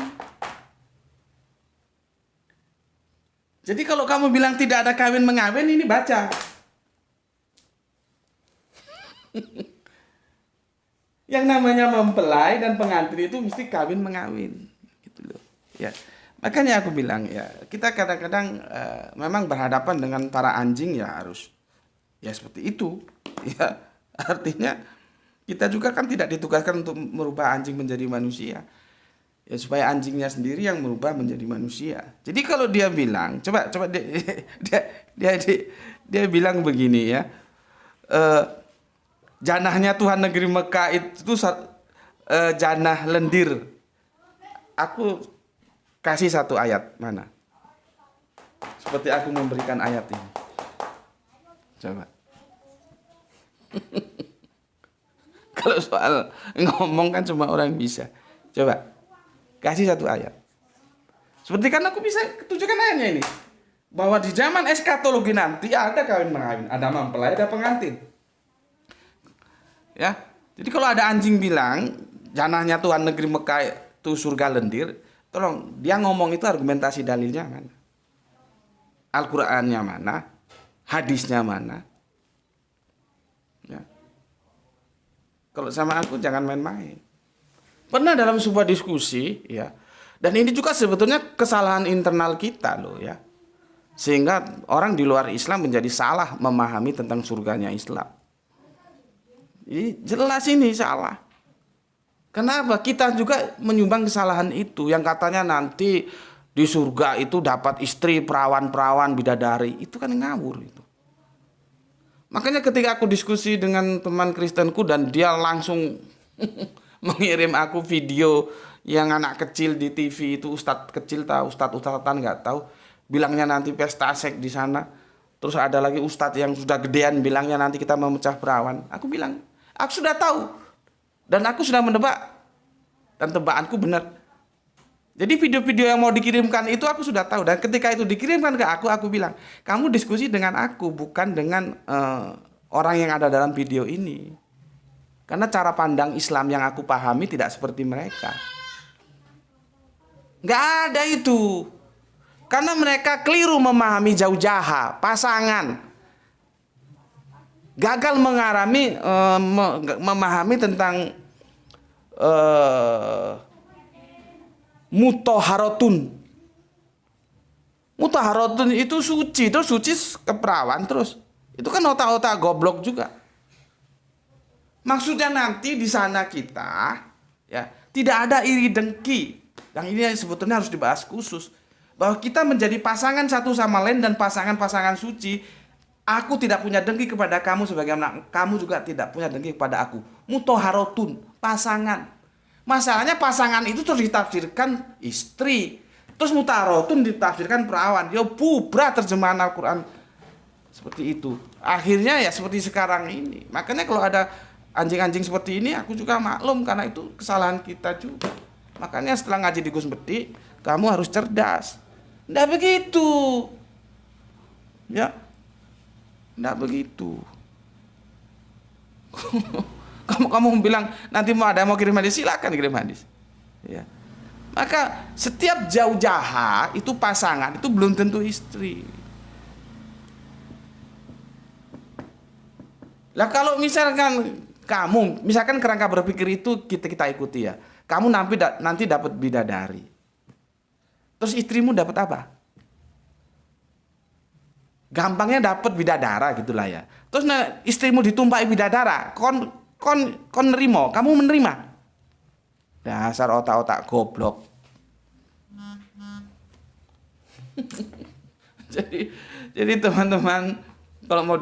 Jadi kalau kamu bilang tidak ada kawin mengawin, ini baca. Yang namanya mempelai dan pengantin itu mesti kawin mengawin, gitu loh. Ya, makanya aku bilang ya, kita kadang-kadang memang berhadapan dengan para anjing ya harus ya seperti itu. Ya, artinya kita juga kan tidak ditugaskan untuk merubah anjing menjadi manusia. Ya supaya anjingnya sendiri yang merubah menjadi manusia. Jadi kalau dia bilang, coba dia bilang begini ya, janahnya Tuhan negeri Mekah itu janah lendir. Aku kasih satu ayat mana? Seperti aku memberikan ayat ini. Coba. Kalau soal ngomong kan cuma orang bisa. Coba. Kasih satu ayat. Seperti kan aku bisa tunjukkan ayatnya ini. Bahwa di zaman eskatologi nanti ada kawin mengawin, ada mempelai, ada pengantin. Ya. Jadi kalau ada anjing bilang janahnya Tuhan negeri Mekah itu surga lendir, tolong dia ngomong itu argumentasi dalilnya mana? Al-Qur'annya mana? Hadisnya mana? Ya. Kalau sama aku jangan main-main. Pernah dalam sebuah diskusi ya, dan ini juga sebetulnya kesalahan internal kita loh ya, sehingga orang di luar Islam menjadi salah memahami tentang surganya Islam. Ini jelas ini salah. Kenapa? Kita juga menyumbang kesalahan itu, yang katanya nanti di surga itu dapat istri perawan-perawan bidadari, itu kan ngawur itu. Makanya ketika aku diskusi dengan teman Kristenku dan dia langsung mengirim aku video yang anak kecil di TV itu, ustadz kecil tahu, ustadz-ustadzan nggak tahu, bilangnya nanti pesta seks di sana. Terus ada lagi ustadz yang sudah gedean bilangnya nanti kita memecah perawan. Aku bilang, aku sudah tahu dan aku sudah menebak dan tebakanku benar. Jadi video-video yang mau dikirimkan itu aku sudah tahu, dan ketika itu dikirimkan ke aku bilang, kamu diskusi dengan aku bukan dengan orang yang ada dalam video ini. Karena cara pandang Islam yang aku pahami tidak seperti mereka. Nggak ada itu. Karena mereka keliru memahami zaujaha, pasangan. Gagal memahami tentang mutahharatun. Mutahharatun itu suci, terus suci keperawan terus. Itu kan otak-otak goblok juga. Maksudnya nanti di sana kita ya tidak ada iri dengki. Yang ini sebetulnya harus dibahas khusus. Bahwa kita menjadi pasangan satu sama lain dan pasangan-pasangan suci. Aku tidak punya dengki kepada kamu sebagaimana kamu juga tidak punya dengki kepada aku. Mutahharatun, pasangan. Masalahnya pasangan itu terus ditafsirkan istri. Terus mutahharatun ditafsirkan perawan. Ya bubra terjemahan Al-Quran seperti itu. Akhirnya ya seperti sekarang ini. Makanya kalau ada anjing-anjing seperti ini aku juga maklum, karena itu kesalahan kita juga. Makanya setelah ngaji di Gus Beti, kamu harus cerdas. Nggak begitu. Ya. Nggak begitu. kamu bilang nanti mau kirim hadis, silakan kirim hadis. Ya. Maka setiap zaujaha itu pasangan, itu belum tentu istri. Lah kalau misalkan misalkan kerangka berpikir itu kita ikuti ya. Kamu nanti dapat bidadari. Terus istrimu dapat apa? gampangnya dapat bidadara gitulah ya. Terus istrimu ditumpahi bidadara, kon nerimo, kamu menerima. Dasar otak-otak goblok. jadi teman-teman, kalau mau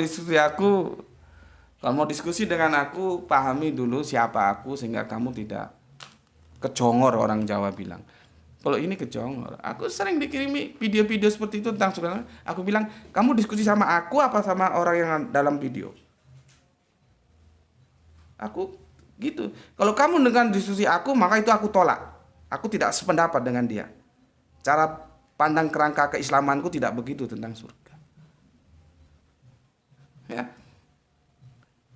diskusi dengan aku, pahami dulu siapa aku sehingga kamu tidak kejongor, orang Jawa bilang. Kalau ini kejongor, aku sering dikirimi video-video seperti itu tentang saudara. Aku bilang, kamu diskusi sama aku apa sama orang yang dalam video? Aku gitu. Kalau kamu dengan diskusi aku, maka itu aku tolak. Aku tidak sependapat dengan dia. Cara pandang kerangka keislamanku tidak begitu tentang surga. Ya.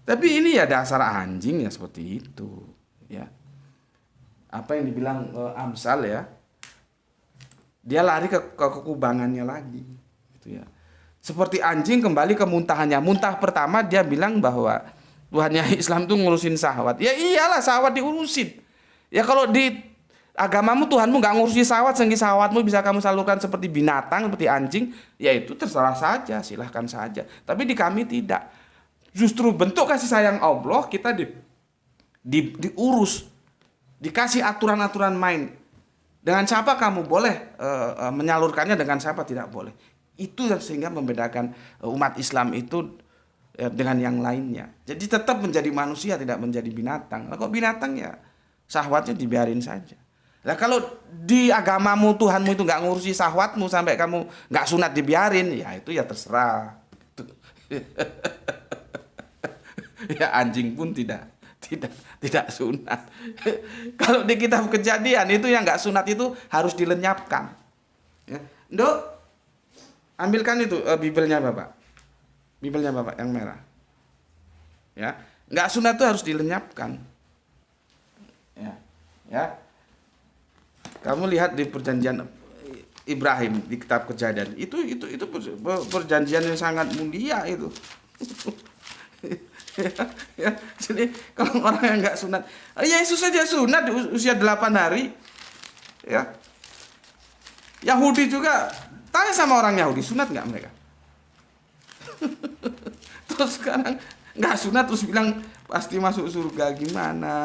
Tapi ini ya dasar anjing ya seperti itu. Ya. Apa yang dibilang Amsal ya? Dia lari ke kekubangannya lagi, gitu ya. Seperti anjing kembali ke muntahannya. Muntah pertama dia bilang bahwa Tuhannya Islam tuh ngurusin syahwat. Ya iyalah, syahwat diurusin. Ya kalau di agamamu Tuhanmu nggak ngurusi syahwat, sehingga syahwatmu bisa kamu salurkan seperti binatang, seperti anjing, ya itu terserah saja, silahkan saja. Tapi di kami tidak. Justru bentuk kasih sayang Allah kita diurus, dikasih aturan-aturan main. Dengan siapa kamu boleh menyalurkannya, dengan siapa tidak boleh. Itu sehingga membedakan umat Islam itu dengan yang lainnya. Jadi tetap menjadi manusia, tidak menjadi binatang. Nah, kok binatang ya syahwatnya dibiarin saja. Nah kalau di agamamu Tuhanmu itu nggak ngurusi syahwatmu sampai kamu nggak sunat dibiarin, ya itu ya terserah. Ya anjing pun tidak sunat. Kalau di kitab Kejadian itu yang nggak sunat itu harus dilenyapkan. Ya. Ndok, ambilkan itu Bibelnya Bapak yang merah. Ya, nggak sunat itu harus dilenyapkan. Ya. Kamu lihat di perjanjian Ibrahim di kitab Kejadian itu perjanjian yang sangat mulia itu. Ya, jadi kalau orang yang nggak sunat, Yesus saja sunat di usia 8 hari. Ya, Yahudi juga, tanya sama orang Yahudi, sunat nggak mereka? Terus sekarang nggak sunat terus bilang pasti masuk surga, gimana?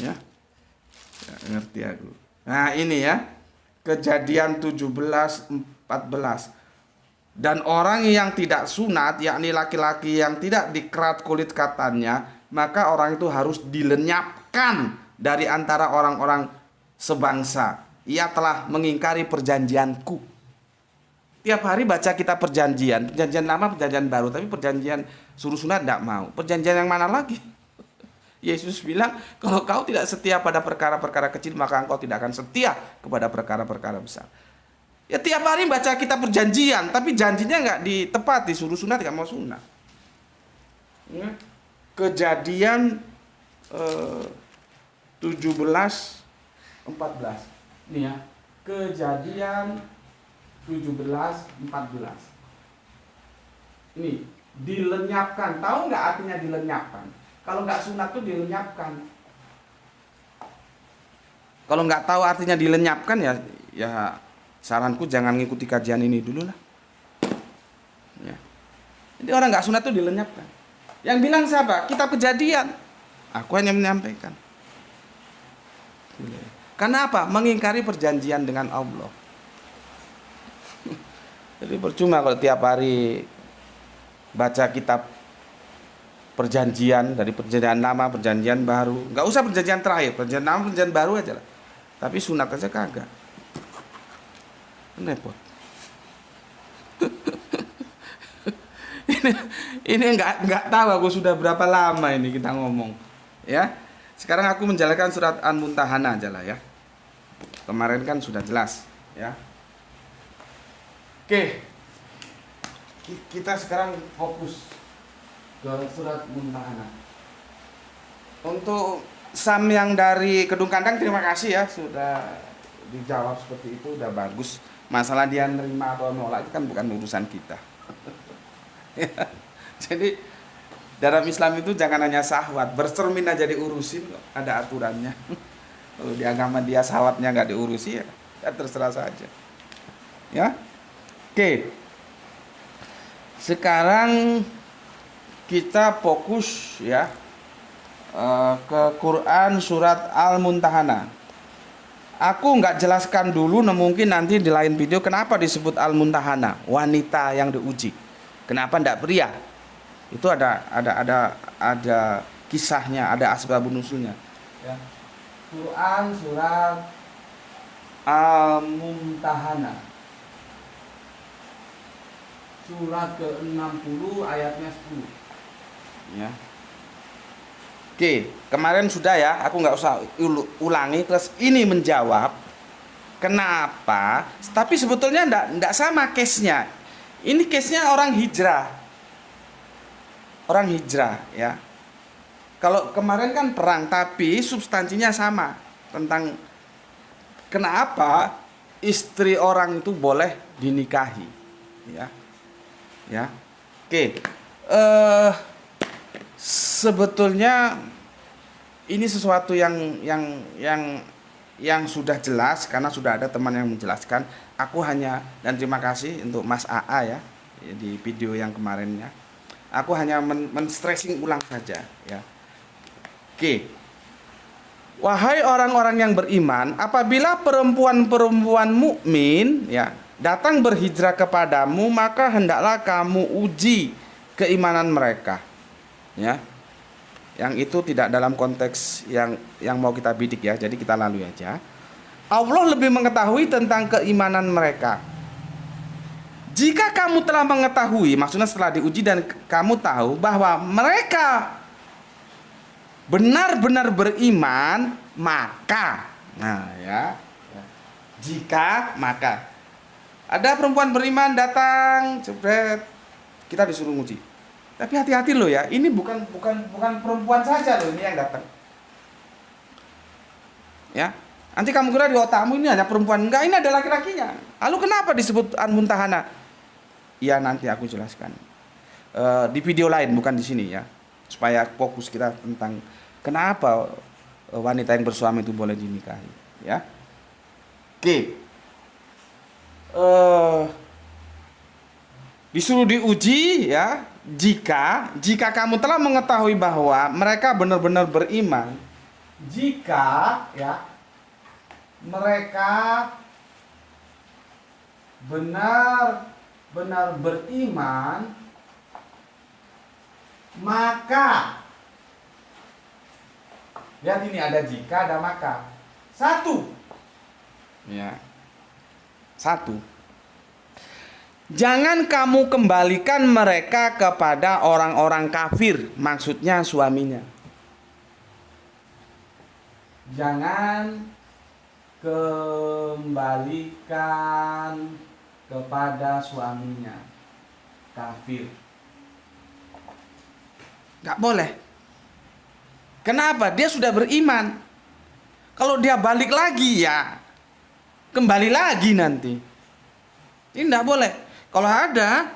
Ya, ngerti aku. Nah ini ya, Kejadian 17:14. Dan orang yang tidak sunat, yakni laki-laki yang tidak dikerat kulit katanya, maka orang itu harus dilenyapkan dari antara orang-orang sebangsa. Ia telah mengingkari perjanjianku. Tiap hari baca kita perjanjian lama, perjanjian baru, tapi perjanjian suruh sunat tidak mau. Perjanjian yang mana lagi? Yesus bilang, kalau kau tidak setia pada perkara-perkara kecil, maka engkau tidak akan setia kepada perkara-perkara besar. Ya tiap hari baca kita perjanjian, tapi janjinya nggak ditepati, disuruh sunat nggak mau sunat. Ya. Kejadian 17:14. Ini ya, Kejadian 17:14. Ini dilenyapkan. Tahu nggak artinya dilenyapkan? Kalau nggak sunat tuh dilenyapkan. Kalau nggak tahu artinya dilenyapkan ya saranku jangan ngikuti kajian ini dulu lah. Ya. Jadi orang nggak sunat itu dilenyapkan. Yang bilang siapa? Kitab Kejadian. Aku hanya menyampaikan. Karena apa? Mengingkari perjanjian dengan Allah. Jadi percuma kalau tiap hari baca kitab perjanjian, dari perjanjian lama, perjanjian baru. Nggak usah perjanjian terakhir, perjanjian lama, perjanjian baru aja lah. Tapi sunat aja kagak. Repot. ini nggak tahu aku sudah berapa lama ini kita ngomong, ya. Sekarang aku menjalankan surat An-Mumtahanah aja lah ya. Kemarin kan sudah jelas, ya. Oke, kita sekarang fokus ke surat Mumtahanah. Untuk Sam yang dari Kedung Kandang, terima kasih ya sudah dijawab seperti itu, udah bagus. Masalah dia nerima atau nolak itu kan bukan urusan kita. Jadi dalam Islam itu jangan hanya syahwat, bercermin aja diurusin kok, ada aturannya. Kalau di agama dia syahwatnya nggak diurusi ya terserah saja. Ya, oke. Sekarang kita fokus ya ke Quran surat Al-Muntahana. Aku nggak jelaskan dulu, mungkin nanti di lain video kenapa disebut Al-Muntahana, wanita yang diuji. Kenapa ndak pria? Itu ada kisahnya, ada asbabun nusulnya. Ya. Quran surat Al-Mumtahana, surat ke-60 ayatnya 10. Ya. Oke, kemarin sudah ya, aku nggak usah ulangi. Terus ini menjawab kenapa, tapi sebetulnya ndak sama case-nya. Ini case-nya orang hijrah. Orang hijrah ya. Kalau kemarin kan perang, tapi substansinya sama. Tentang kenapa istri orang itu boleh dinikahi. Ya. Ya. Oke. Sebetulnya ini sesuatu yang sudah jelas karena sudah ada teman yang menjelaskan. Aku hanya, dan terima kasih untuk Mas AA ya di video yang kemarinnya. Aku hanya men-stressing ulang saja ya. Oke. Wahai orang-orang yang beriman, apabila perempuan-perempuan mukmin ya datang berhijrah kepadamu, maka hendaklah kamu uji keimanan mereka. Ya, yang itu tidak dalam konteks yang mau kita bidik ya, jadi kita lalui aja. Allah lebih mengetahui tentang keimanan mereka. Jika kamu telah mengetahui, maksudnya setelah diuji dan kamu tahu bahwa mereka benar-benar beriman, maka, nah ya, jika maka ada perempuan beriman datang, jebret, kita disuruh uji. Tapi hati-hati loh ya, ini bukan perempuan saja loh ini yang datang. Ya, nanti kamu kira di otakmu ini hanya perempuan, enggak, ini ada laki-lakinya. Lalu kenapa disebut Al-Muntahana? Ya nanti aku jelaskan di video lain, bukan di sini ya, supaya fokus kita tentang kenapa wanita yang bersuami itu boleh dinikahi. Ya, oke. Disuruh diuji ya. Jika kamu telah mengetahui bahwa mereka benar-benar beriman, jika ya mereka benar-benar beriman, maka lihat ini ada jika, ada maka. Satu ya. Satu, jangan kamu kembalikan mereka kepada orang-orang kafir, maksudnya suaminya. Jangan kembalikan kepada suaminya kafir. Gak boleh. Kenapa? Dia sudah beriman. Kalau dia balik lagi ya kembali lagi nanti. Ini tidak boleh. Kalau ada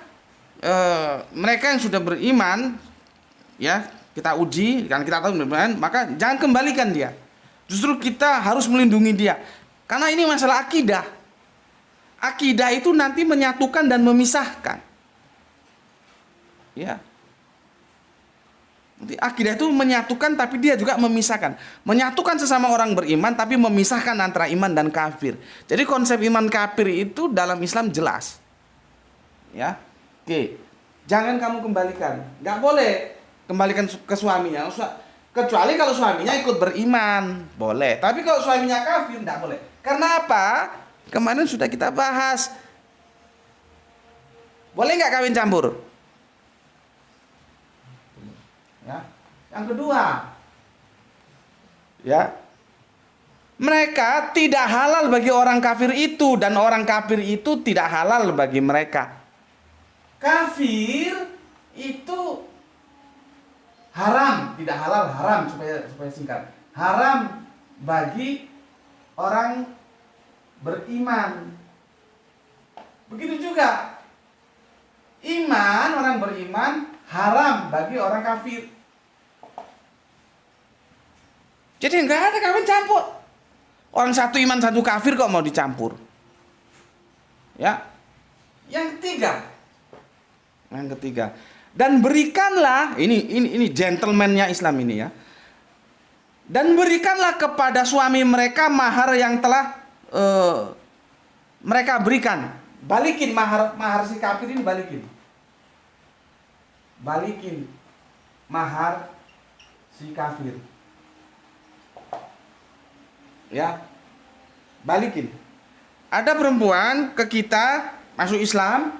mereka yang sudah beriman, ya kita uji, kan kita tahu beriman, maka jangan kembalikan dia. Justru kita harus melindungi dia. Karena ini masalah akidah. Akidah itu nanti menyatukan dan memisahkan. Ya. Akidah itu menyatukan tapi dia juga memisahkan. Menyatukan sesama orang beriman tapi memisahkan antara iman dan kafir. Jadi konsep iman kafir itu dalam Islam jelas. Ya. Oke. Jangan kamu kembalikan. Nggak boleh kembalikan ke suaminya. Kecuali kalau suaminya ikut beriman, boleh. Tapi kalau suaminya kafir nggak boleh. Karena apa? Kemarin sudah kita bahas. Boleh nggak kawin campur? Ya. Yang kedua, ya, mereka tidak halal bagi orang kafir itu dan orang kafir itu tidak halal bagi mereka. Kafir itu haram, tidak halal, haram supaya singkat. Haram bagi orang beriman. Begitu juga orang beriman haram bagi orang kafir. Jadi enggak ada kawin campur. Orang satu iman satu kafir kok mau dicampur. Ya. Yang ketiga, Yang ketiga, dan berikanlah ini gentleman-nya Islam ini ya. Dan berikanlah kepada suami mereka mahar yang telah mereka berikan. Balikin mahar si kafir ini, balikin. Balikin mahar si kafir. Ya. Balikin. Ada perempuan ke kita masuk Islam,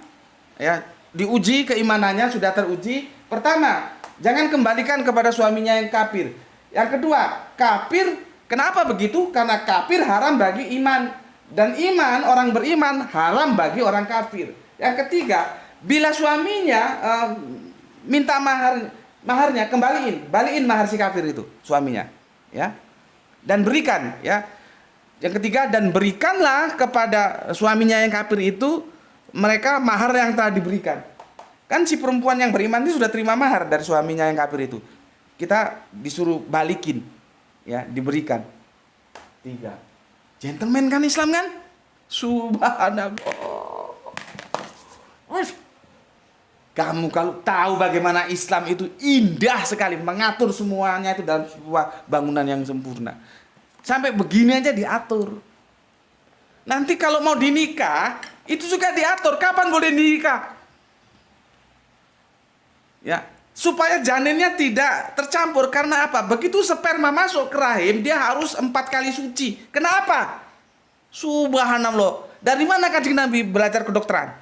ya, diuji keimanannya, sudah teruji. Pertama, jangan kembalikan kepada suaminya yang kafir. Yang kedua, kafir, kenapa begitu? Karena kafir haram bagi iman, dan iman, orang beriman haram bagi orang kafir. Yang ketiga, bila suaminya minta maharnya, balikin mahar si kafir itu suaminya, ya, dan berikan, ya. Yang ketiga, dan berikanlah kepada suaminya yang kafir itu mereka mahar yang telah diberikan. Kan si perempuan yang beriman itu sudah terima mahar dari suaminya yang kafir itu. Kita disuruh balikin, ya, diberikan. 3. Gentleman kan Islam kan? Subhanallah. Kamu kalau tahu bagaimana Islam itu indah sekali, mengatur semuanya itu dalam sebuah bangunan yang sempurna. Sampai begini aja diatur. Nanti kalau mau dinikah, itu juga diatur kapan boleh nikah. Ya, supaya janinnya tidak tercampur. Karena apa? Begitu sperma masuk ke rahim, dia harus 4 kali suci. Kenapa? Subhanallah. Dari mana Kanjeng Nabi belajar kedokteran?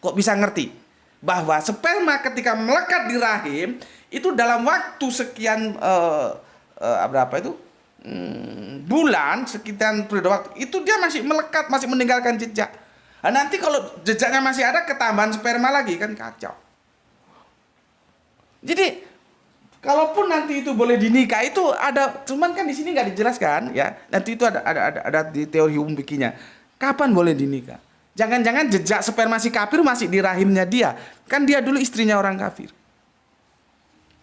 Kok bisa ngerti bahwa sperma ketika melekat di rahim itu dalam waktu sekian berapa itu? Bulan, sekian periode waktu itu dia masih melekat, masih meninggalkan jejak. Nah, nanti kalau jejaknya masih ada, ketambahan sperma lagi, kan kacau. Jadi kalaupun nanti itu boleh dinikah, itu ada, cuman kan di sini nggak dijelaskan, ya. Nanti itu ada di teori hukum fikihnya. Kapan boleh dinikah? Jangan-jangan jejak sperma si kafir masih di rahimnya dia. Kan dia dulu istrinya orang kafir.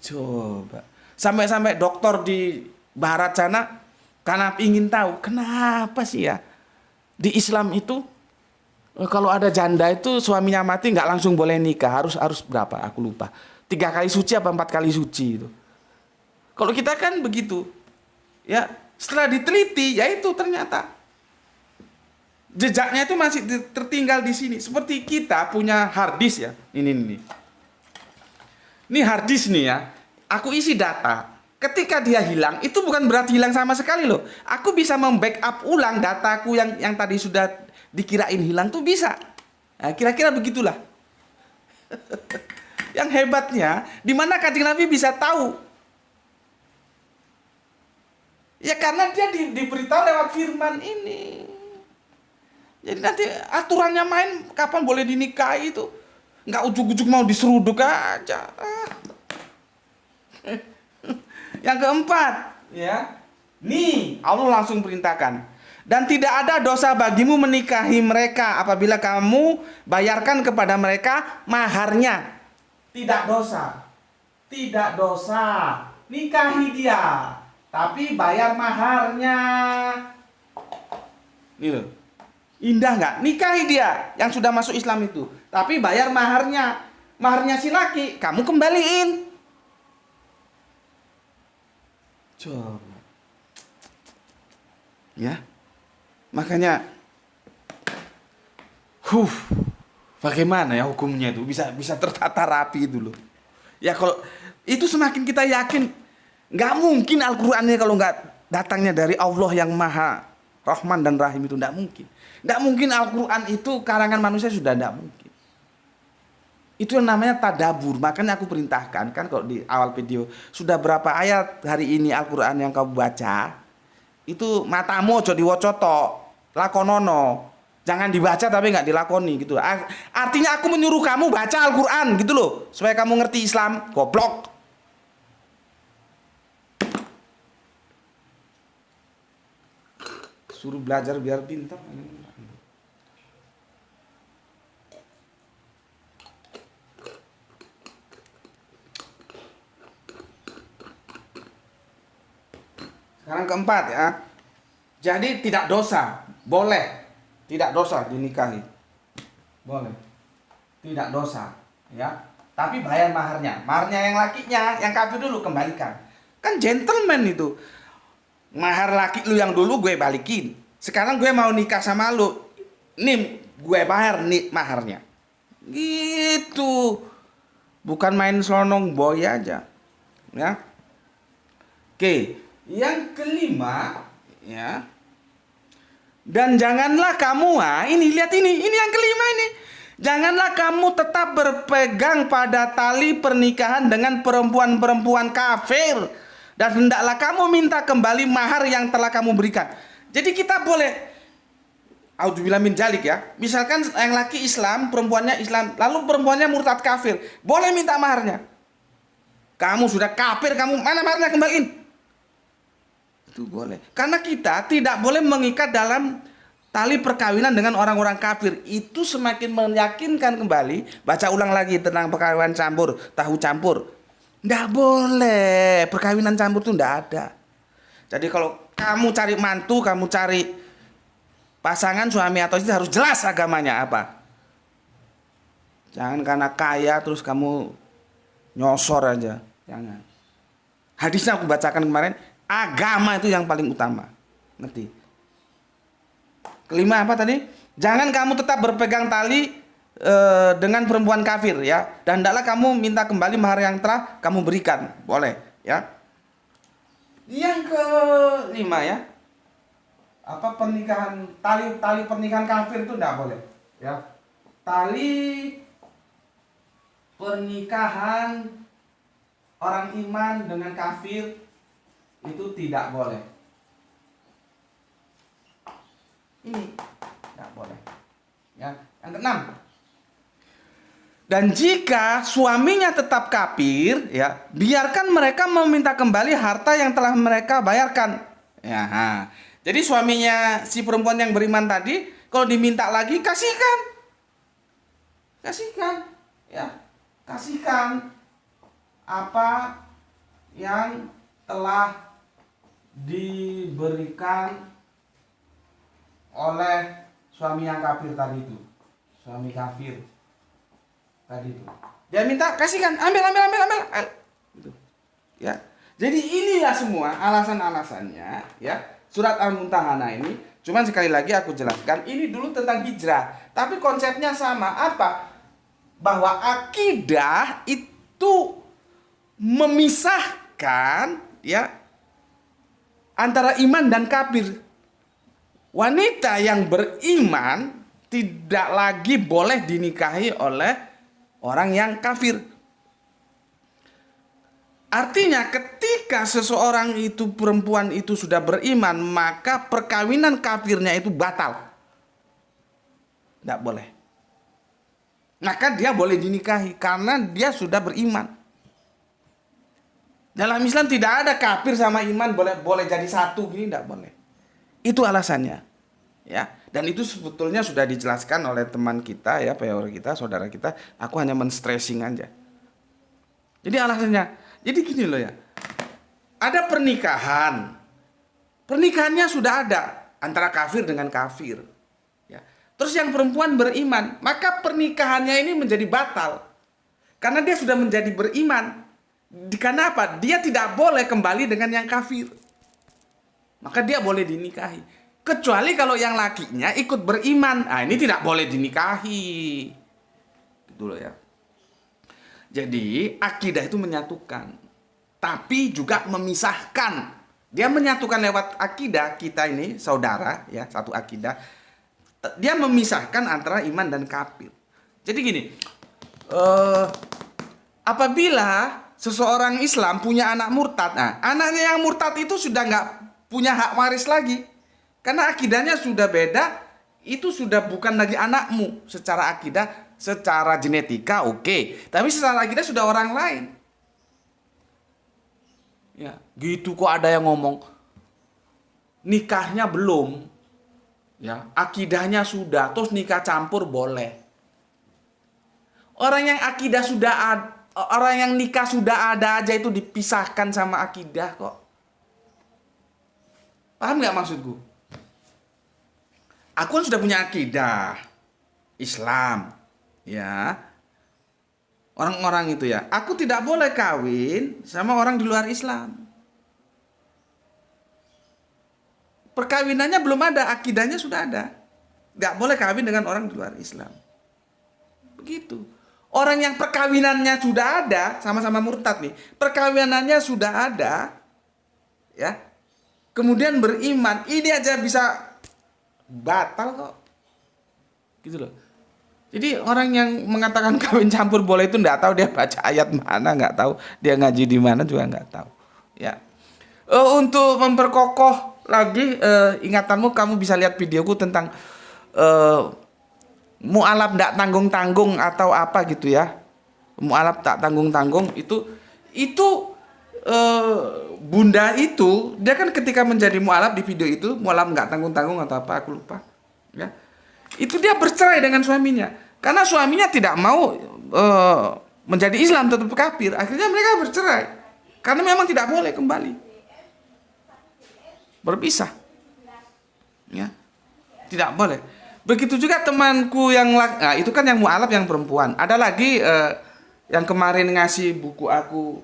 Coba. Sampai-sampai dokter di barat sana karena ingin tahu kenapa sih ya di Islam itu kalau ada janda itu suaminya mati nggak langsung boleh nikah, harus berapa? Aku lupa. 3 kali suci apa 4 kali suci itu. Kalau kita kan begitu. Ya, setelah diteliti ya itu ternyata jejaknya itu masih tertinggal di sini. Seperti kita punya hard disk ya. Ini. Ini hard disk nih ya. Aku isi data. Ketika dia hilang, itu bukan berarti hilang sama sekali loh. Aku bisa membackup ulang dataku yang tadi sudah dikirain hilang tuh bisa. Nah, kira-kira begitulah. Yang hebatnya, di mana Kanjeng Nabi bisa tahu? Ya karena dia diberitahu lewat firman ini. Jadi nanti aturannya main kapan boleh dinikahi itu. Nggak ujuk-ujuk mau diseruduk aja. Yang keempat, ya. Nih, Allah langsung perintahkan. Dan tidak ada dosa bagimu menikahi mereka apabila kamu bayarkan kepada mereka maharnya. Tidak dosa. Tidak dosa. Nikahi dia, tapi bayar maharnya. Nih loh. Indah nggak? Nikahi dia yang sudah masuk Islam itu, tapi bayar maharnya. Maharnya si laki, kamu kembaliin. Coba. Ya. Makanya bagaimana ya hukumnya itu bisa tertata rapi itu loh. Ya kalau itu semakin kita yakin nggak mungkin Al-Qur'annya kalau nggak datangnya dari Allah yang Maha Rahman dan Rahim itu nggak mungkin. Nggak mungkin Al-Qur'an itu karangan manusia, sudah nggak mungkin. Itu yang namanya tadabur. Makanya aku perintahkan kan kalau di awal video, sudah berapa ayat hari ini Al-Qur'an yang kau baca, itu matamu ojo diwoco tok, lakonono. Jangan dibaca tapi nggak dilakoni gitu. Artinya aku menyuruh kamu baca Al-Qur'an gitu loh, supaya kamu ngerti Islam. Goblok. Suruh belajar biar pintar. Sekarang keempat ya. Jadi tidak dosa, boleh. Tidak dosa dinikahi. Boleh. Tidak dosa, ya. tapi bayar maharnya. Maharnya yang lakinya, yang kafir dulu kembalikan. Kan gentleman itu. Mahar laki lu yang dulu gue balikin. Sekarang gue mau nikah sama lu. Nih gue bayar nih maharnya. Gitu. Bukan main selonong boy aja. Ya. Oke, yang kelima ya. Dan janganlah kamu, ini lihat ini yang kelima ini. Janganlah kamu tetap berpegang pada tali pernikahan dengan perempuan-perempuan kafir, dan hendaklah kamu minta kembali mahar yang telah kamu berikan. Jadi kita boleh, auzubillah min dzalik ya. Misalkan yang laki Islam, perempuannya Islam, lalu perempuannya murtad kafir, boleh minta maharnya. Kamu sudah kafir, kamu mana maharnya, kembaliin. Itu boleh. Karena kita tidak boleh mengikat dalam tali perkawinan dengan orang-orang kafir. Itu semakin meyakinkan kembali. Baca ulang lagi tentang perkawinan campur, tahu campur. Tidak boleh. Perkawinan campur itu tidak ada. Jadi kalau kamu cari mantu, kamu cari pasangan suami atau istri, harus jelas agamanya apa. Jangan karena kaya terus kamu nyosor aja. Jangan. Hadisnya aku bacakan kemarin. Agama itu yang paling utama. Ngerti? Kelima apa tadi? Jangan kamu tetap berpegang tali dengan perempuan kafir ya. Dan hendaklah kamu minta kembali mahar yang telah kamu berikan. Boleh ya. Yang kelima ya. Apa pernikahan, tali pernikahan kafir itu tidak boleh ya. Tali pernikahan orang iman dengan kafir itu tidak boleh. Ini tidak boleh. Ya, yang keenam. Dan jika suaminya tetap kafir, ya, biarkan mereka meminta kembali harta yang telah mereka bayarkan. Ya, jadi suaminya si perempuan yang beriman tadi, kalau diminta lagi, kasihkan. Kasihkan, ya, kasihkan apa yang telah diberikan oleh suami yang kafir tadi itu. Suami kafir tadi itu. Dia minta, kasihkan, ambil. Gitu. Ya. Jadi inilah semua alasan-alasannya ya. Surat Al-Mumtahanah ini, cuman sekali lagi aku jelaskan, ini dulu tentang hijrah, tapi konsepnya sama. Apa? Bahwa akidah itu memisahkan ya antara iman dan kafir. Wanita yang beriman tidak lagi boleh dinikahi oleh orang yang kafir. Artinya ketika seseorang itu, perempuan itu sudah beriman, maka perkawinan kafirnya itu batal. Tidak boleh. Maka dia boleh dinikahi karena dia sudah beriman. Dalam Islam tidak ada kafir sama iman boleh jadi satu, gini tidak boleh. Itu alasannya. Ya, dan itu sebetulnya sudah dijelaskan oleh teman kita ya, pewaris kita, saudara kita. Aku hanya men-stressing aja. Jadi alasannya, jadi gini loh ya. Ada pernikahan. Pernikahannya sudah ada antara kafir dengan kafir. Ya. Terus yang perempuan beriman, maka pernikahannya ini menjadi batal. Karena dia sudah menjadi beriman. Karena apa? Dia tidak boleh kembali dengan yang kafir. Maka dia boleh dinikahi. Kecuali kalau yang lakinya ikut beriman. Nah, ini tidak boleh dinikahi. Gitu loh ya. Jadi akidah itu menyatukan. Tapi juga memisahkan. Dia menyatukan lewat akidah kita ini, saudara ya, satu akidah. Dia memisahkan antara iman dan kafir. Jadi gini. Apabila seseorang Islam punya anak murtad, nah, anaknya yang murtad itu sudah nggak punya hak waris lagi, karena akidahnya sudah beda. Itu sudah bukan lagi anakmu secara akidah, secara genetika oke, tapi secara akidah sudah orang lain. Ya, gitu kok ada yang ngomong nikahnya belum, ya akidahnya sudah, terus nikah campur boleh. Orang yang akidah sudah ada, orang yang nikah sudah ada aja itu dipisahkan sama akidah kok. Paham nggak maksudku? Aku kan sudah punya akidah Islam, ya. orang-orang itu ya, aku tidak boleh kawin sama orang di luar Islam. Perkawinannya belum ada, akidahnya sudah ada. Nggak boleh kawin dengan orang di luar Islam. Begitu. Orang yang perkawinannya sudah ada, sama-sama murtad nih. Perkawinannya sudah ada, ya. Kemudian beriman, ini aja bisa batal kok. Gitu loh. Jadi orang yang mengatakan kawin campur boleh itu nggak tahu dia baca ayat mana, nggak tahu dia ngaji di mana juga nggak tahu. Ya, untuk memperkokoh lagi ingatanmu, kamu bisa lihat videoku tentang mu'alaf nggak tanggung-tanggung atau apa gitu ya. Mu'alaf tak tanggung-tanggung itu bunda itu dia kan ketika menjadi mu'alaf di video itu, mu'alaf nggak tanggung-tanggung atau apa aku lupa. Ya. Itu dia bercerai dengan suaminya karena suaminya tidak mau menjadi Islam, tetap kafir. Akhirnya mereka bercerai karena memang tidak boleh kembali, berpisah, ya, tidak boleh. Begitu juga temanku yang nah, itu kan yang mu'alaf yang perempuan. Ada lagi yang kemarin ngasih buku aku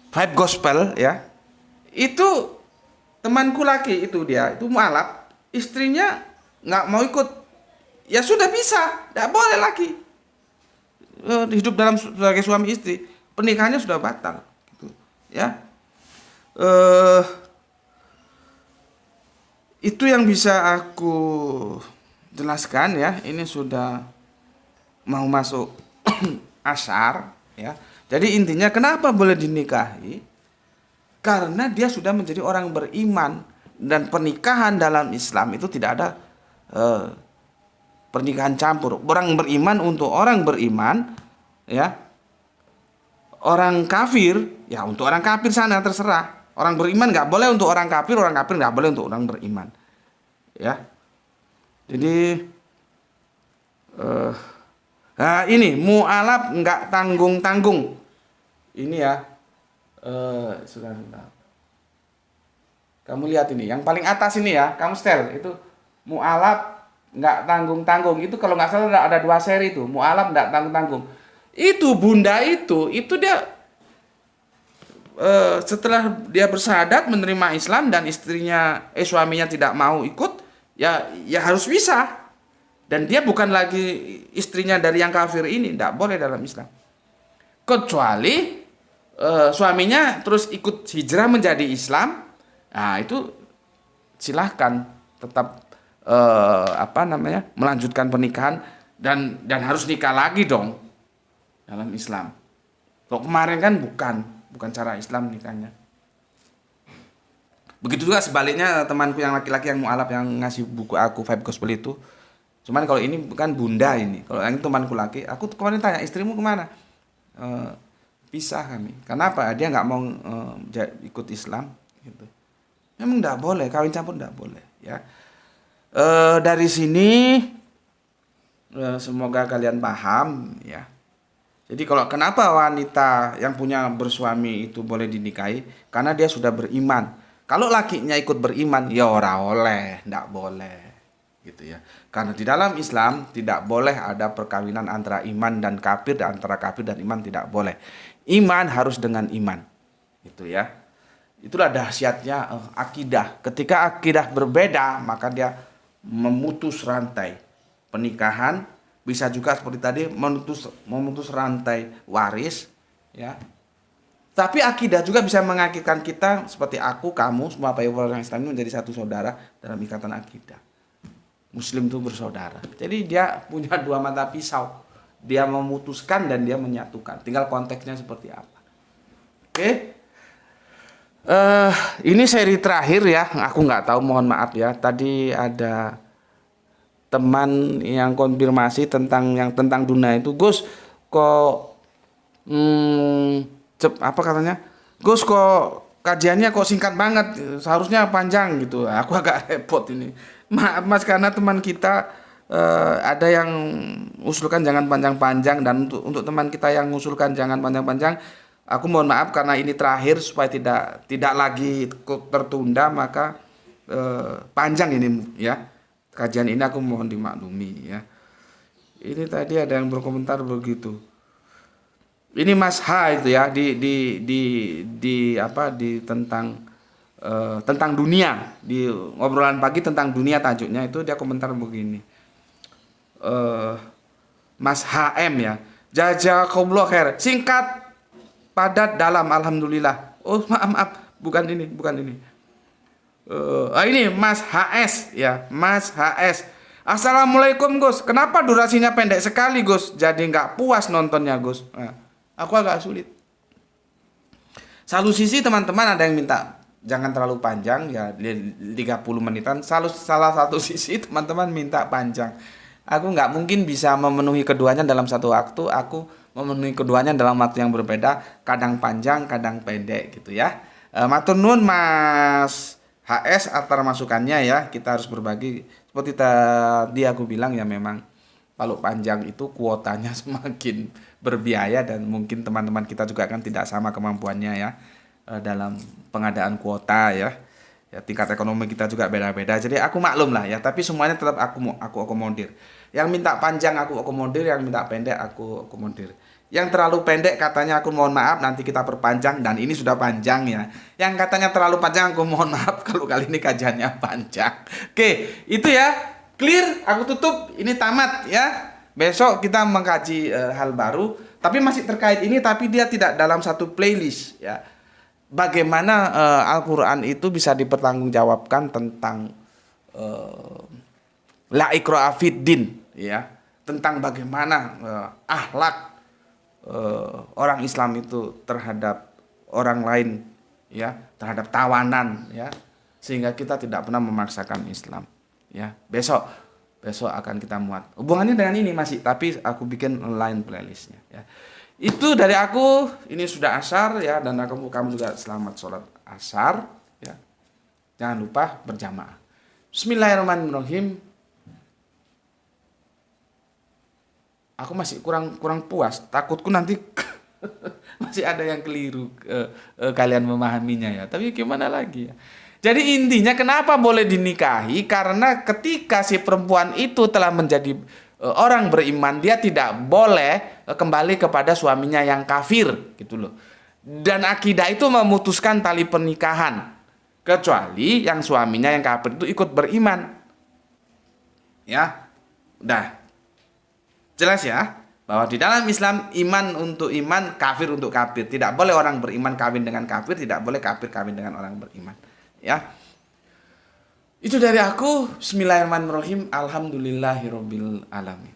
Five Gospel, ya, itu temanku laki itu, dia itu mu'alaf. Istrinya nggak mau ikut, ya sudah bisa, nggak boleh lagi hidup dalam sebagai suami istri, pernikahannya sudah batal, gitu, ya. Itu yang bisa aku jelaskan ya. Ini sudah mau masuk Ashar, ya. Jadi intinya kenapa boleh dinikahi? Karena dia sudah menjadi orang beriman. Dan pernikahan dalam Islam itu tidak ada pernikahan campur. Orang beriman untuk orang beriman, ya. Orang kafir, ya untuk orang kafir sana terserah. Orang beriman nggak boleh untuk orang kafir nggak boleh untuk orang beriman, ya. Jadi nah ini mu'alaf nggak tanggung-tanggung. Ini ya, sudah. Kamu lihat ini, yang paling atas ini ya, kamu setel itu mu'alaf nggak tanggung-tanggung. Itu kalau nggak salah ada 2 seri itu, mu'alaf nggak tanggung-tanggung. Itu bunda itu dia setelah dia bersyahadat menerima Islam dan suaminya tidak mau ikut, ya harus bisa. Dan dia bukan lagi istrinya dari yang kafir ini, tidak boleh dalam Islam. Kecuali suaminya terus ikut hijrah menjadi Islam. Nah, itu silahkan tetap melanjutkan pernikahan dan harus nikah lagi dong dalam Islam. Kalau kemarin kan bukan cara Islam nikahnya. Begitu juga sebaliknya temanku yang laki-laki yang mu'alaf yang ngasih buku aku Five Gospel itu. Cuman kalau ini bukan bunda ini. Kalau yang temanku laki, aku kemarin tanya, istrimu kemana? Pisah kami. Kenapa? Dia nggak mau ikut Islam gitu. Memang tidak boleh, kawin campur tidak boleh, ya. Dari sini semoga kalian paham, ya. Jadi kalau kenapa wanita yang punya bersuami itu boleh dinikahi? Karena dia sudah beriman. Kalau lakinya ikut beriman, ya ora oleh, tidak boleh, gitu ya. Karena di dalam Islam tidak boleh ada perkawinan antara iman dan kafir, dan antara kafir dan iman tidak boleh. Iman harus dengan iman, gitu ya. Itulah dahsyatnya akidah. Ketika akidah berbeda, maka dia memutus rantai pernikahan. Bisa juga seperti tadi memutus rantai waris, ya. Tapi akidah juga bisa mengakibatkan kita seperti aku, kamu, semua orang Islam ini menjadi satu saudara dalam ikatan akidah. Muslim itu bersaudara. Jadi dia punya 2 mata pisau. Dia memutuskan dan dia menyatukan. Tinggal konteksnya seperti apa. Oke. Ini seri terakhir ya, aku nggak tahu, mohon maaf ya. Tadi ada teman yang konfirmasi tentang Duna itu, Gus, kok apa katanya? Gus, kok kajiannya kok singkat banget, seharusnya panjang gitu. Aku agak repot ini. Maaf Mas, karena teman kita ada yang usulkan jangan panjang-panjang, dan untuk teman kita yang usulkan jangan panjang-panjang, aku mohon maaf karena ini terakhir supaya tidak lagi tertunda, maka panjang ini ya. Kajian ini aku mohon dimaklumi ya. Ini tadi ada yang berkomentar begitu. Ini Mas H itu ya di apa di tentang dunia, di ngobrolan pagi tentang dunia tajuknya itu dia komentar begini. eh, Mas HM ya. Jazakumullah khair. Singkat, padat, dalam, alhamdulillah. Oh, maaf, bukan ini, bukan ini. Ini Mas HS ya, Mas HS. Assalamualaikum Gus. Kenapa durasinya pendek sekali Gus? Jadi nggak puas nontonnya Gus. Nah, aku agak sulit. Satu sisi teman-teman ada yang minta jangan terlalu panjang ya 30 menitan. Salah satu sisi teman-teman minta panjang. Aku nggak mungkin bisa memenuhi keduanya dalam satu waktu. Aku memenuhi keduanya dalam waktu yang berbeda. Kadang panjang, kadang pendek gitu ya. Matur nuwun Mas HS atas masukannya ya. Kita harus berbagi. Seperti tadi aku bilang ya memang kalau panjang itu kuotanya semakin berbiaya dan mungkin teman-teman kita juga kan tidak sama kemampuannya ya dalam pengadaan kuota ya. Ya tingkat ekonomi kita juga beda-beda. Jadi aku maklum lah ya, tapi semuanya tetap aku akomodir. Yang minta panjang aku akomodir, yang minta pendek aku akomodir. Yang terlalu pendek katanya aku mohon maaf nanti kita perpanjang dan ini sudah panjang ya. Yang katanya terlalu panjang aku mohon maaf kalau kali ini kajiannya panjang. Oke, itu ya. Clear, aku tutup. Ini tamat ya. Besok kita mengkaji hal baru, tapi masih terkait ini tapi dia tidak dalam satu playlist ya. Bagaimana Al-Qur'an itu bisa dipertanggungjawabkan tentang la ikraha fiddin ya, tentang bagaimana akhlak orang Islam itu terhadap orang lain ya, terhadap tawanan ya, sehingga kita tidak pernah memaksakan Islam ya. Besok akan kita muat hubungannya dengan ini masih, tapi aku bikin lain playlistnya ya. Itu dari aku. Ini sudah asar ya, dan kamu juga selamat sholat asar ya. Jangan lupa berjamaah. Bismillahirrahmanirrahim. Aku masih kurang puas. Takutku nanti masih ada yang keliru kalian memahaminya ya. Tapi gimana lagi ya. Jadi intinya kenapa boleh dinikahi? Karena ketika si perempuan itu telah menjadi orang beriman, dia tidak boleh kembali kepada suaminya yang kafir gitu loh. Dan akidah itu memutuskan tali pernikahan kecuali yang suaminya yang kafir itu ikut beriman. Ya. Udah. Jelas ya? Bahwa di dalam Islam iman untuk iman, kafir untuk kafir. Tidak boleh orang beriman kawin dengan kafir, tidak boleh kafir kawin dengan orang beriman. Ya. Itu dari aku. Bismillahirrahmanirrahim. Alhamdulillahirabbil alamin.